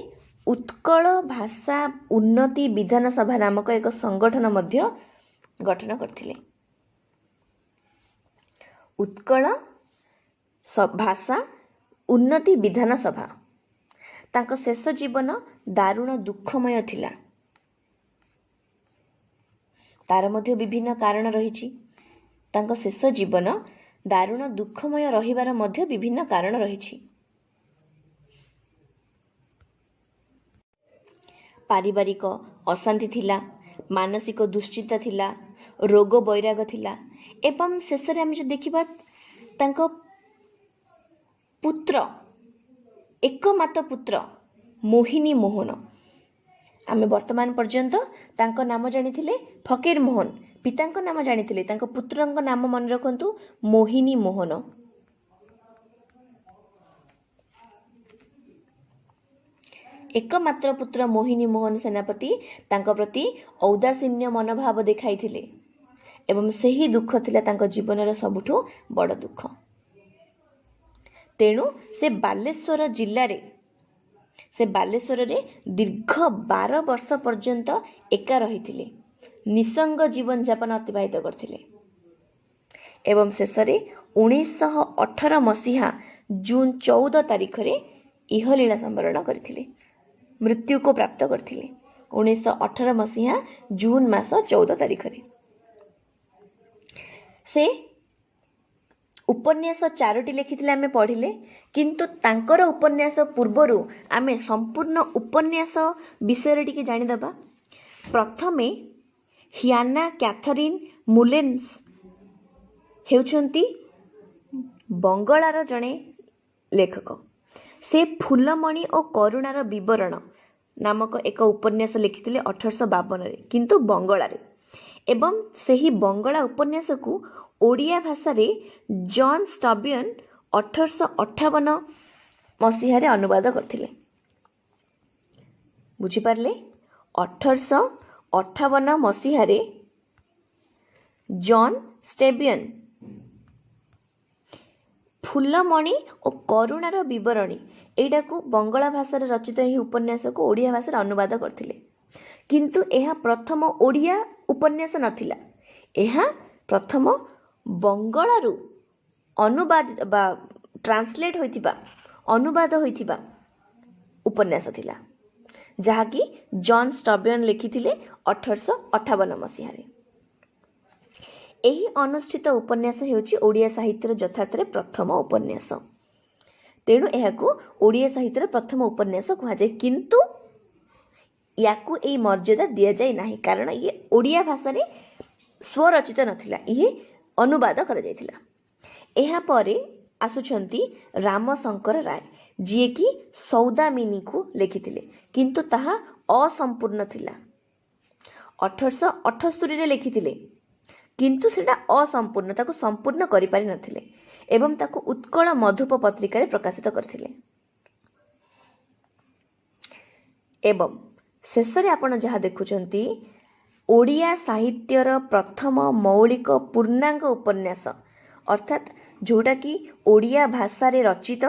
उत्कल भाषा उन्नति विधान सभा नामक एक संगठन मध्य गठन करथिले उत्कल भाषा उन्नति विधान सभा तांको शेष जीवन दारुण दुखमय थिला तार मध्य विभिन्न कारण रहिछि तांको शेष जीवन दारुण दुखमय रहिबार मध्य विभिन्न कारण रहिछि पारिवारिक अशांति थिला मानसिक दुश्चिंता थिला रोग वैराग थिला एवं शेष रे हम जो देखिबा तांको पुत्र एकमात्र पुत्र मोहिनी मोहन आमे वर्तमान पर्यंत तांको नाम जानिथिले फकीर मोहन पितांको नाम जानिथिले तांको पुत्रंको नाम मन रखंतु मोहिनी मोहन एकमात्र पुत्र मोहिनी मोहन सेनापति तांको प्रति औदासीन्य मनोभाव देखाइथिले एवं सही दुख थिला तांको जीवनर सबुठु बड़ दुख। तेणु से बालेश्वर जिल्लारे बालेश्वर रे दीर्घ 12 वर्ष पर्यंत एका रहिथिले, निसंग जीवन यापन अतिबाहित करथिले एवं शेषरे 1918 मसीहा जून 14 तारिख रे इहलीला संवरण करथिले, मृत्यु को प्राप्त करथिले 1918 मसीहा जून मास 14 तारिख रे। से उपन्यास 4टी लिखिथिले आमे पढ़िले, किंतु तांकर उपन्यास पूर्वरु आमे संपूर्ण उपन्यास विषय टिके जानि दबा। प्रथमे हियाना कैथरीन मुलेन्स हेउछंती बंगलार जणे लेखक। से फूलमणि और करुणार विवरण नामक एक उपन्यास लिखिथिले 1852 रे, किंतु बंगलारे, एवं सही बंगला उपन्यास को ओडिया भाषा रे जॉन स्टबियन 1858 मसीह अनुवाद करथिले। बुझी पारले? 1858 मसीह जॉन स्टेबियन फूलमणि और करुणार विवरणी एटा को बंगला भाषा रे रचित यह उपन्यास को ओडिया भाषा रे अनुवाद करथिले, किंतु यह प्रथम ओडिया उपन्यास नथिला। यह प्रथम बंगलारू अनुवाद बा ट्रांसलेट होइतिबा अनुवाद होइतिबा उपन्यास थिला, जहाँकि जॉन स्टबियन लिखिथिले 1858 मसीह रे। एही अनुष्ठित उपन्यास हेउची ओडिया साहित्यर यथार्थरे प्रथम उपन्यास। तेणु एहाकू ओडिया साहित्यर प्रथम उपन्यास कहा जाय, किंतु याकू एई मर्यादा दिया जाय नाही, कारण ये ओडिया भाषा रे स्वरचित नथिला, ये अनुवाद करा जायथिला। एहा परे आसुछंती रामशंकर राय, जिए कि सौदामिनी को लिखिथिले, किंतु ताहा असंपूर्ण थिला। 1878 रे लिखिथिले, किंतु सेटा असंपूर्ण, ताको संपूर्ण करि पारि नथिले एवं ताको उत्कल मधुप पत्रिका रे प्रकाशित करथिले। एवं शेषरे आपण जहा देखुछंती ओडिया साहित्यर प्रथम मौलिक पूर्णांग उपन्यास, अर्थात जोटा कि ओडिया भाषा रे रचित,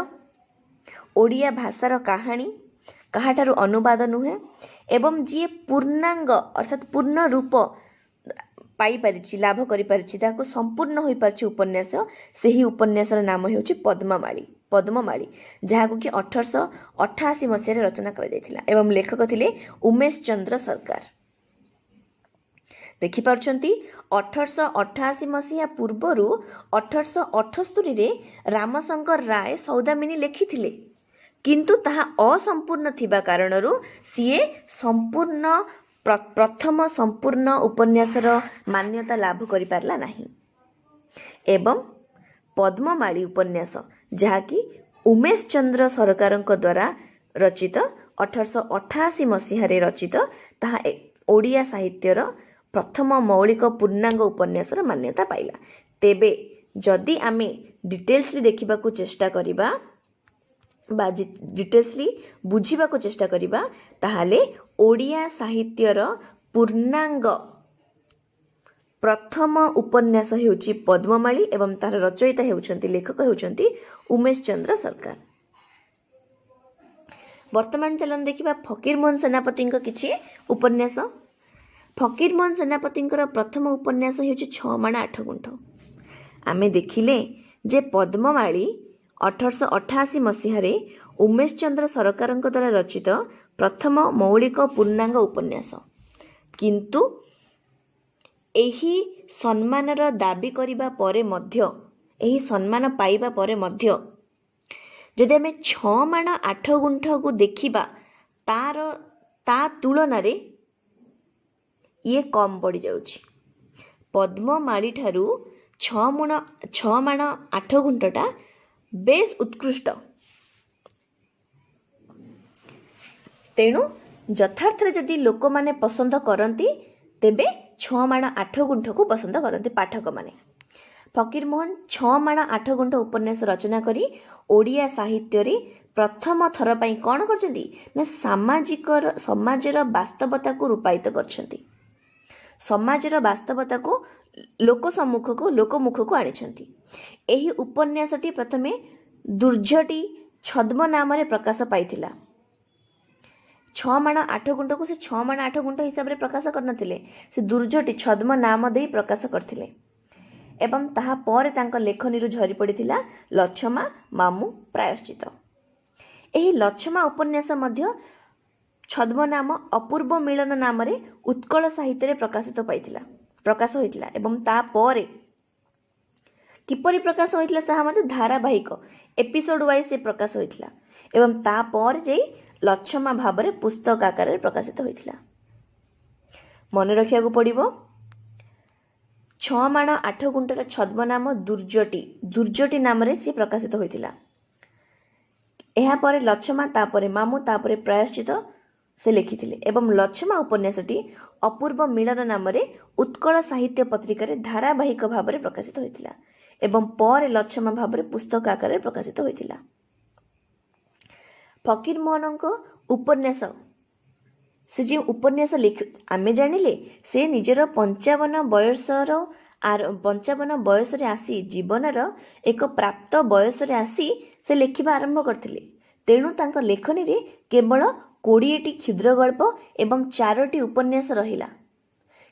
ओडिया भाषार कहानी काहाठारु अनुवाद नुहे, एवं जी पूर्णांग अर्थात पूर्ण रूप पाई परिछि, लाभ करि परिछि, ताको संपूर्ण होई परिछि उपन्यास। सेही उपन्यासर नाम हेउछि पद्ममाली, जहाको कि 1888 मसीह रे रचना करा जायथिला एवं लेखक थिले उमेश चंद्र सरकार। देखि पारुछंती 1888 मसीहा पूर्वरु 1878 रे रामशंकर राय सौदामिनी लिखिथिले, किंतु ताहा असंपूर्ण थिबा कारणरु सीए संपूर्ण प्रथम संपूर्ण उपन्यासर मान्यता लाभ करि पारला नाही। एवं पद्ममाली उपन्यास जहाँकि उमेश चंद्र सरकारଙ୍କ द्वारा रचित 1888 मसीह रे रचित, ताहा ओडिया साहित्यर प्रथम मौलिक पूर्णांग उपन्यासर मान्यता पाइला। तेबे जदि आमे डिटेल्सली देखिबा को चेष्टा करिबा बा डिटेल्सली बुझिबा को चेष्टा करिबा, ताहाले ओडिया साहित्यर पूर्णांग प्रथम उपन्यास हेउची पद्ममाली एवं तार रचयिता हेउचंती लेखक हेउचंती उमेश चंद्र सरकार। वर्तमान चलन देखिबा फकीरमोहन सेनापतिଙ୍କ किछि उपन्यास। फकीरमोहन सेनापतिଙ୍କର प्रथम उपन्यास हेउची 6 माण 8 गुंठ। आमे देखिले जे पद्ममाली 1888 मसीह रे उमेश चंद्र सरकारଙ୍କ द्वारा रचित प्रथम मौलिक पूर्णांग उपन्यास, किंतु एही सम्मानर दाबी करिबा परे मध्य, एही सम्मान पाइबा परे मध्य जदि आमे 6 माण 8 गुंठ को देखिबा, ता तुलन रे ये कम पड़ जाउछि। पद्ममाली ठारू 6 माण 8 गुंठटा बेस उत्कृष्ट। तेणु यथार्थ जदि लोक माने पसंद करती तेबे 6 माण 8 गुंठ को पसंद करती पाठक माने। ଫକୀରମୋହନ 6 ମାଣ 8 ଗୁଣ୍ଠ ଉପନ୍ୟାସ ରଚନା କରି ଓଡ଼ିଆ ସାହିତ୍ୟରେ ପ୍ରଥମ ଥର ପାଇଁ କ'ଣ କରିଛନ୍ତି ନା ସମାଜର ବାସ୍ତବତାକୁ ରୂପାୟିତ କରିଛନ୍ତି। ସମାଜର ବାସ୍ତବତାକୁ ଲୋକମୁଖକୁ ଆଣିଛନ୍ତି। ଏହି ଉପନ୍ୟାସଟି ପ୍ରଥମେ ଦୁର୍ଜଟି ଛଦ୍ମ ନାମରେ ପ୍ରକାଶ ପାଇଥିଲା। 6 ମାଣ 8 ଗୁଣ୍ଠକୁ ସେ 6 ମାଣ 8 ଗୁଣ୍ଠ ହିସାବରେ ପ୍ରକାଶ କରିନଥିଲେ, ସେ ଦୁର୍ଜଟି ଛଦ୍ମ ନାମ ଦେଇ ପ୍ରକାଶ କରିଥିଲେ। ଏବଂ ତାହା ପରେ ତାଙ୍କ ଲେଖନୀରୁ ଝରି ପଡ଼ିଥିଲା ଲଛମା, ମାମୁଁ, ପ୍ରାୟଶ୍ଚିତ। ଏହି ଲଛମା ଉପନ୍ୟାସ ମଧ୍ୟ ଛଦ୍ମ ନାମ ଅପୂର୍ବ ମିଳନ ନାମରେ ଉତ୍କଳ ସାହିତ୍ୟରେ ପ୍ରକାଶ ହୋଇଥିଲା। ଏବଂ ତାପରେ କିପରି ପ୍ରକାଶ ହୋଇଥିଲା ତାହା ମଧ୍ୟ ଧାରାବାହିକ ଏପିସୋଡ ୱାଇଜ ସେ ପ୍ରକାଶ ହୋଇଥିଲା। ଏବଂ ତାପରେ ଯାଇ ଲଛମା ଭାବରେ ପୁସ୍ତକ ଆକାରରେ ପ୍ରକାଶିତ ହୋଇଥିଲା। ମନେ ରଖିବାକୁ ପଡ଼ିବ 6 ମାଣ 8 ଗୁଣ୍ଠର ଛଦ୍ମ ନାମ ଦୁର୍ଜଟି ନାମରେ ସିଏ ପ୍ରକାଶିତ ହୋଇଥିଲା। ଏହାପରେ ଲଛମା, ତାପରେ ମାମୁଁ, ତାପରେ ପ୍ରାୟଶ୍ଚିତ ସେ ଲେଖିଥିଲେ। ଏବଂ ଲଛମା ଉପନ୍ୟାସଟି ଅପୂର୍ବ ମିଳନ ନାମରେ ଉତ୍କଳ ସାହିତ୍ୟ ପତ୍ରିକାରେ ଧାରାବାହିକ ଭାବରେ ପ୍ରକାଶିତ ହୋଇଥିଲା ଏବଂ ପରେ ଲଛମା ଭାବରେ ପୁସ୍ତକ ଆକାରରେ ପ୍ରକାଶିତ ହୋଇଥିଲା। ଫକୀରମୋହନଙ୍କ ଉପନ୍ୟାସ, ସେ ଯେଉଁ ଉପନ୍ୟାସ ଆମେ ଜାଣିଲେ ସେ ନିଜର 55 ବୟସରେ ଆସି ଜୀବନର ଏକ ପ୍ରାପ୍ତ ବୟସରେ ଆସି ସେ ଲେଖିବା ଆରମ୍ଭ କରିଥିଲେ। ତେଣୁ ତାଙ୍କ ଲେଖନୀରେ କେବଳ 20ଟି କ୍ଷୁଦ୍ର ଗଳ୍ପ ଏବଂ 4ଟି ଉପନ୍ୟାସ ରହିଲା।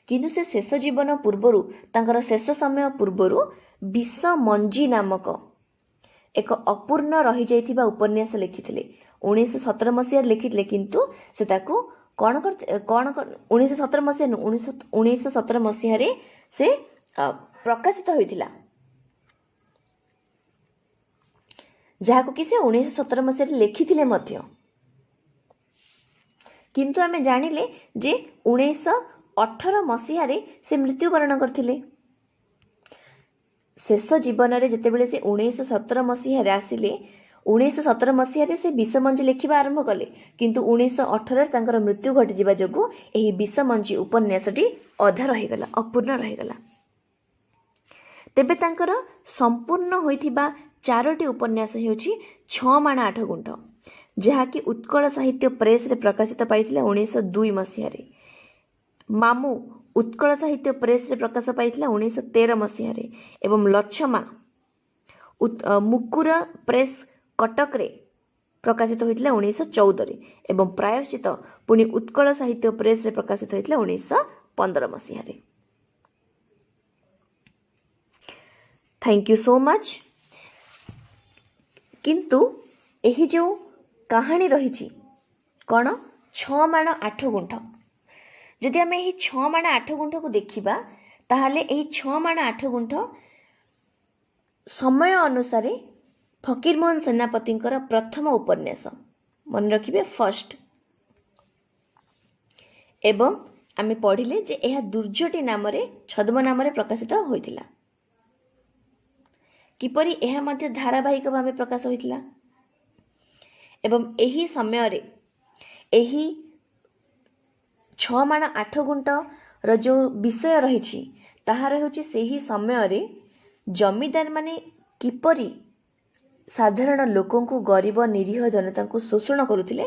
କିନ୍ତୁ ସେ ଶେଷ ଜୀବନ ପୂର୍ବରୁ, ତାଙ୍କର ଶେଷ ସମୟ ପୂର୍ବରୁ ବିଷ ମଞ୍ଜି ନାମକ ଏକ ଅପୂର୍ଣ୍ଣ ରହିଯାଇଥିବା ଉପନ୍ୟାସ ଲେଖିଥିଲେ। 1917 ମସିହାରେ ଲେଖିଥିଲେ, କିନ୍ତୁ ସେ ତାକୁ 1917 ମସିହାରେ ସେ ପ୍ରକାଶିତ ହୋଇଥିଲା, ଯାହାକୁ କି ସେ 1917 ମସିହାରେ ଲେଖିଥିଲେ ମଧ୍ୟ। କିନ୍ତୁ ଆମେ ଜାଣିଲେ ଯେ 1918 ମସିହାରେ ସେ ମୃତ୍ୟୁବରଣ କରିଥିଲେ। ଶେଷ ଜୀବନରେ ଯେତେବେଳେ ସେ 1917 ମସିହାରେ ଆସିଲେ, 1917 ମସିହାରେ ସେ ବିଷମଞ୍ଜି ଲେଖିବା ଆରମ୍ଭ କଲେ, କିନ୍ତୁ 1918ରେ ତାଙ୍କର ମୃତ୍ୟୁ ଘଟିଯିବା ଯୋଗୁଁ ଏହି ବିଷମଞ୍ଜି ଉପନ୍ୟାସଟି ଅଧା ରହିଗଲା, ଅପୂର୍ଣ୍ଣ ରହିଗଲା। ତେବେ ତାଙ୍କର ସମ୍ପୂର୍ଣ୍ଣ ହୋଇଥିବା 4ଟି ଉପନ୍ୟାସ ହେଉଛି 6 ମାଣ 8 ଗୁଣ୍ଠ, ଯାହାକି ଉତ୍କଳ ସାହିତ୍ୟ ପ୍ରେସରେ ପ୍ରକାଶିତ ପାଇଥିଲା 1902 ମସିହାରେ। ମାମୁଁ ଉତ୍କଳ ସାହିତ୍ୟ ପ୍ରେସରେ ପ୍ରକାଶ ପାଇଥିଲା 1913 ମସିହାରେ। ଏବଂ ଲଛମା ମୁକୁର ପ୍ରେସ କଟକରେ ପ୍ରକାଶିତ ହୋଇଥିଲା 1914ରେ। ଏବଂ ପ୍ରାୟଶ୍ଚିତ ପୁଣି ଉତ୍କଳ ସାହିତ୍ୟ ପ୍ରେସରେ ପ୍ରକାଶିତ ହୋଇଥିଲା 1915 ମସିହାରେ। Thank you so much. କିନ୍ତୁ ଏହି ଯେଉଁ କାହାଣୀ ରହିଛି କ'ଣ, 6 ମାଣ 8 ଗୁଣ୍ଠ, ଯଦି ଆମେ ଏହି 6 ମାଣ 8 ଗୁଣ୍ଠକୁ ଦେଖିବା ତାହେଲେ ଏହି 6 ମାଣ 8 ଗୁଣ୍ଠ ସମୟ ଅନୁସାରେ ଫକୀରମୋହନ ସେନାପତିଙ୍କର ପ୍ରଥମ ଉପନ୍ୟାସ, ମନେ ରଖିବେ ଫର୍ଷ୍ଟ। ଏବଂ ଆମେ ପଢ଼ିଲେ ଯେ ଏହା ଦୁର୍ଜଟି ନାମରେ ଛଦ୍ମ ନାମରେ ପ୍ରକାଶିତ ହୋଇଥିଲା। କିପରି ଏହା ମଧ୍ୟ ଧାରାବାହିକ ଭାବେ ପ୍ରକାଶ ହୋଇଥିଲା। ଏବଂ ଏହି ସମୟରେ ଏହି 6 ମାଣ 8 ଗୁଣ୍ଠର ଯେଉଁ ବିଷୟ ରହିଛି ତାହାର ହେଉଛି ସେହି ସମୟରେ ଜମିଦାରମାନେ କିପରି ସାଧାରଣ ଲୋକଙ୍କୁ, ଗରିବ ନିରୀହ ଜନତାଙ୍କୁ ଶୋଷଣ କରୁଥିଲେ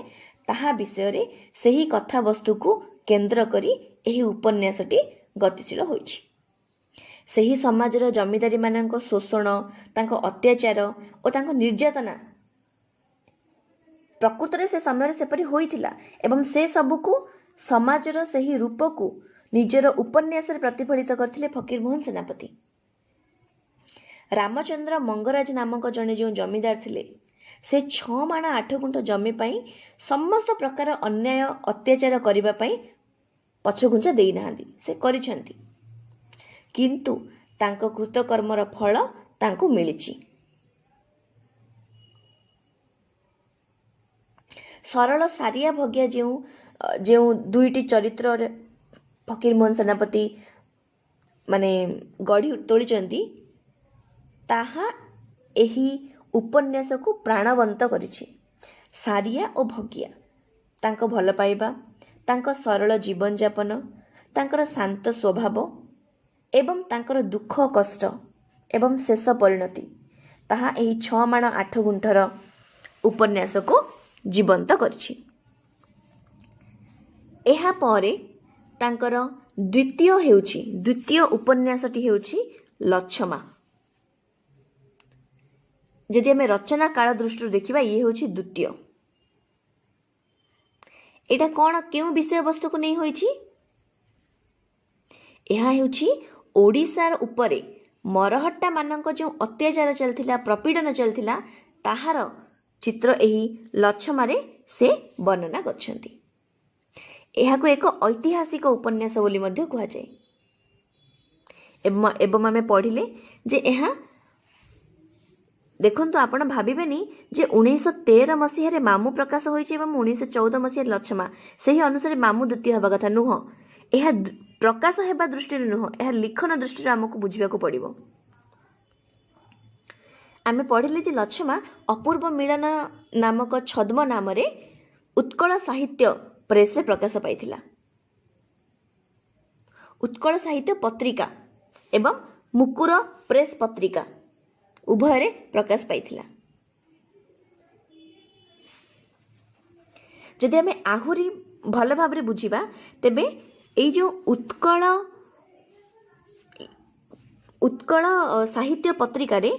ତାହା ବିଷୟରେ ସେହି କଥାବସ୍ତୁକୁ କେନ୍ଦ୍ର କରି ଏହି ଉପନ୍ୟାସଟି ଗତିଶୀଳ ହୋଇଛି। ସେହି ସମାଜର ଜମିଦାରୀମାନଙ୍କ ଶୋଷଣ, ତାଙ୍କ ଅତ୍ୟାଚାର ଓ ତାଙ୍କ ନିର୍ଯାତନା ପ୍ରକୃତରେ ସେ ସମୟରେ ସେପରି ହୋଇଥିଲା ଏବଂ ସେ ସବୁକୁ, ସମାଜର ସେହି ରୂପକୁ ନିଜର ଉପନ୍ୟାସରେ ପ୍ରତିଫଳିତ କରିଥିଲେ ଫକୀରମୋହନ ସେନାପତି। ରାମଚନ୍ଦ୍ର ମଙ୍ଗରାଜ ନାମକ ଜଣେ ଯେଉଁ ଜମିଦାର ଥିଲେ, ସେ 6 ମାଣ 8 ଗୁଣ୍ଠ ଜମି ପାଇଁ ସମସ୍ତ ପ୍ରକାର ଅନ୍ୟାୟ ଅତ୍ୟାଚାର କରିବା ପାଇଁ ପଛଘୁଞ୍ଚା ଦେଇନାହାନ୍ତି, ସେ କରିଛନ୍ତି। କିନ୍ତୁ ତାଙ୍କ କୃତକର୍ମର ଫଳ ତାଙ୍କୁ ମିଳିଛି। ସରଳ ସାରିଆ ଭଗିଆ ଯେଉଁ 2ଟି ଚରିତ୍ରରେ ଫକୀରମୋହନ ସେନାପତି ମାନେ ଗଢ଼ି ତୋଳିଛନ୍ତି, ତାହା ଏହି ଉପନ୍ୟାସକୁ ପ୍ରାଣବନ୍ତ କରିଛି। ସାରିଆ ଓ ଭଗିଆ, ତାଙ୍କ ଭଲ ପାଇବା, ତାଙ୍କ ସରଳ ଜୀବନଯାପନ, ତାଙ୍କର ଶାନ୍ତ ସ୍ୱଭାବ ଏବଂ ତାଙ୍କର ଦୁଃଖ କଷ୍ଟ एवं शेष परिणति ताहा एही 6 माण 8 गुंठर उपन्यास को जीवंत करछि। एहा परे तांकर द्वितीय उपन्यासटी हेउछि लच्छमा। जदि आमे रचना काल दृष्टि देखिबा ये हेउछि द्वितीय। एटा कोन केउ विषय वस्तु को नै होइछि? एहा हेउछि ओडिसार उपरे मरहट्टा मानक जो अत्याचार चलथिला, प्रपीड़न चलथिला, ताहार चित्र एही लच्छमारे से वर्णना करछन्ती। एहाको एक ऐतिहासिक उपन्यास बोली मध्य कुहा जाय। एवं आमे पढ़िले जे एहा देखंतु आपण भाबिबेनी जे 1913 मसीह मामू प्रकाश होइछि एवं 1914 मसीह लच्छमा सही अनुसार मामू द्वितीय हबा कथा नुह। एहा प्रकाश हेबा दृष्टि नुह, एहा लिखन दृष्टि हमकु बुझिबाकू पड़िबो। आमे पढ़िले जे लच्छमा अपूर्व मिलन नामक छद्म नाम रे उत्कल साहित्य प्रेस रे प्रकाश पाइथिला। उत्कल साहित्य पत्रिका एवं मुकुर प्रेस पत्रिका उभय रे प्रकाश पाइथिला। जदि आमे आहुरी भल भाबरे बुझिबा तेबे एई जो उत्कल साहित्य पत्रिका रे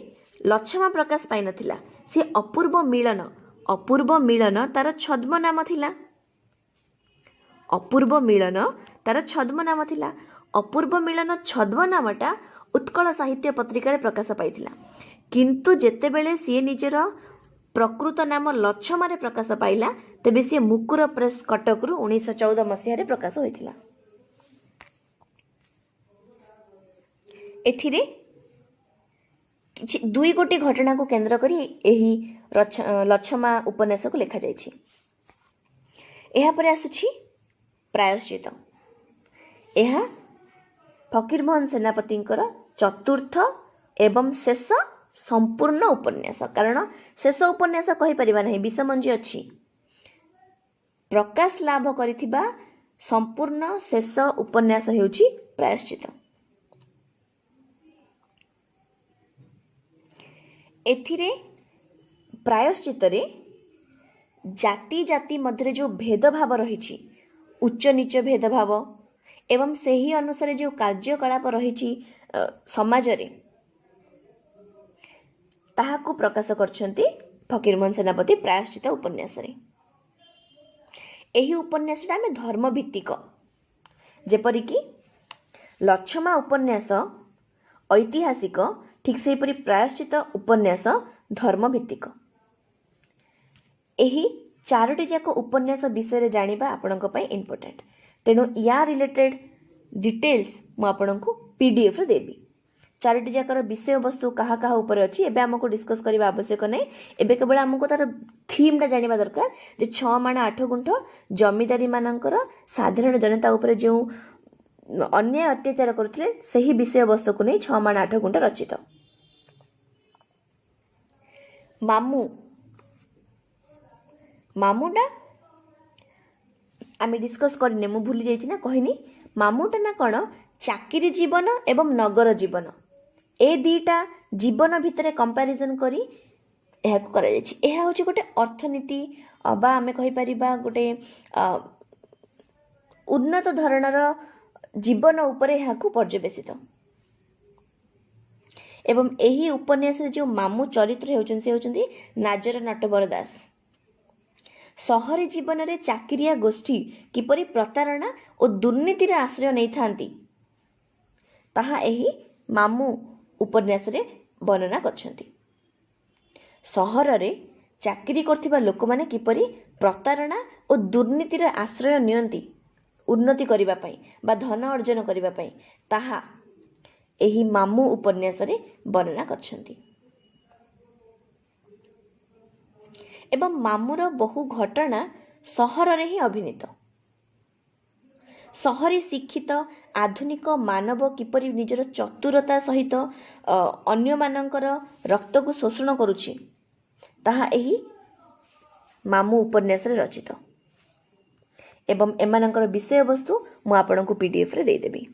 लच्छमा प्रकाश पाई नथिला। से अपूर्व मिलन तार छद्म नाम थिला। अपूर्व मिलन तार छद्म नाम थिला। अपूर्व मिलन छद्म नामटा उत्कल साहित्य पत्रिका रे प्रकाश पाइथिला। किंतु जेतेबेले सी निजर प्रकृत नाम लच्छमा रे प्रकाश पाइला तेबे सी मुकुर प्रेस कटक रु 1914 मसीह रे प्रकाश होइथिला। एथिरे दुई गोटी घटना को केंद्र करी एही लच्छमा उपन्यास को लिखा जाइछि। एहा परे आसुछि प्रायश्चित। एहा फकीरमोहन सेनापतिंकर चतुर्थ एवं शेष संपूर्ण उपन्यास। कारण शेष उपन्यास कहि परिबा नाही, विषमंजी अछि। प्रकाश लाभ करिथिबा संपूर्ण शेष उपन्यास हेउछि प्रायश्चित। एथिरे प्रायश्चित रे जाति जाति मध्य जो भेदभाव रही, उच्च नीच भेदभाव एवं सही अनुसार जो कार्यकलाप रही समाज रे ताहाकु प्रकाश करछन्ती फकीरमोहन सेनापति प्रायश्चित उपन्यास रे। एही उपन्यास आमे धर्म भित्तिक, जेपरिकी लच्छमा उपन्यास ऐतिहासिक, ठीक से परि प्रायश्चित उपन्यास धर्म भित्तिक। एही चारोटी जाक उपन्यास विषय जानिबा आपणक पई इम्पोर्टेंट। तेणु या रिलेटेड डिटेल्स मु आपणक पीडीएफ रे देबी। चारोटी जाकर विषय वस्तु कहा कहा ऊपर अछि एबे हमको डिस्कस करबा आवश्यक नै। एबे केवल हमको तार थीम टा जानिबा दरकार जे 6 माण 8 गुंठ जमीदारी मानकर साधारण जनता ऊपर जो अन्याय अत्याचार करथिले सही विषय वस्तु को नै 6 माण 8 गुंठ रचित। मामूटा आमे डिस्कस करने मु भूली जाइछि ना कहनी। मामूटा ना कौन चाकिरी जीवन एवं नगर जीवन ए दीटा जीवन भितर कंपैरिजन करी एहा को करा जाइछि। एहा होछि गोटे अर्थनीति बा आमे कहि परिबा गोटे उन्नत धरणर जीवन उपरे एहा को पर्यवेसित। एवं एही उपन्यास जो मामू चरित्र होउछन से होउछन्ती नाजर नटवर दास। सहरी जीवन रे चाकिरिया गोष्ठी किपरि प्रतारणा और दुर्नीतिर आश्रय नहीं थांती ताहा एही मामू उपन्यास रे वर्णना करछन्ती। सहर रे चाकरी करथिबा लोक माने किपरि प्रतारणा और दुर्नीतिर आश्रय नियंती उन्नति करिबा पई बा धन अर्जन करिबा पई ताहा एही मामू उपन्यास रे वर्णना करछन्ती। एवं मामूर बहु घटना सहर रे ही अभिनीत। सहरी शिक्षित आधुनिक मानव किपरि निजर चतुरता सहित अन्य मानकर रक्त को शोषण करुछि ताहा एही मामू उपन्यास रे रचित। एवं एमानकर विषय वस्तु मु आपनकु पीडीएफ रे दे देबी।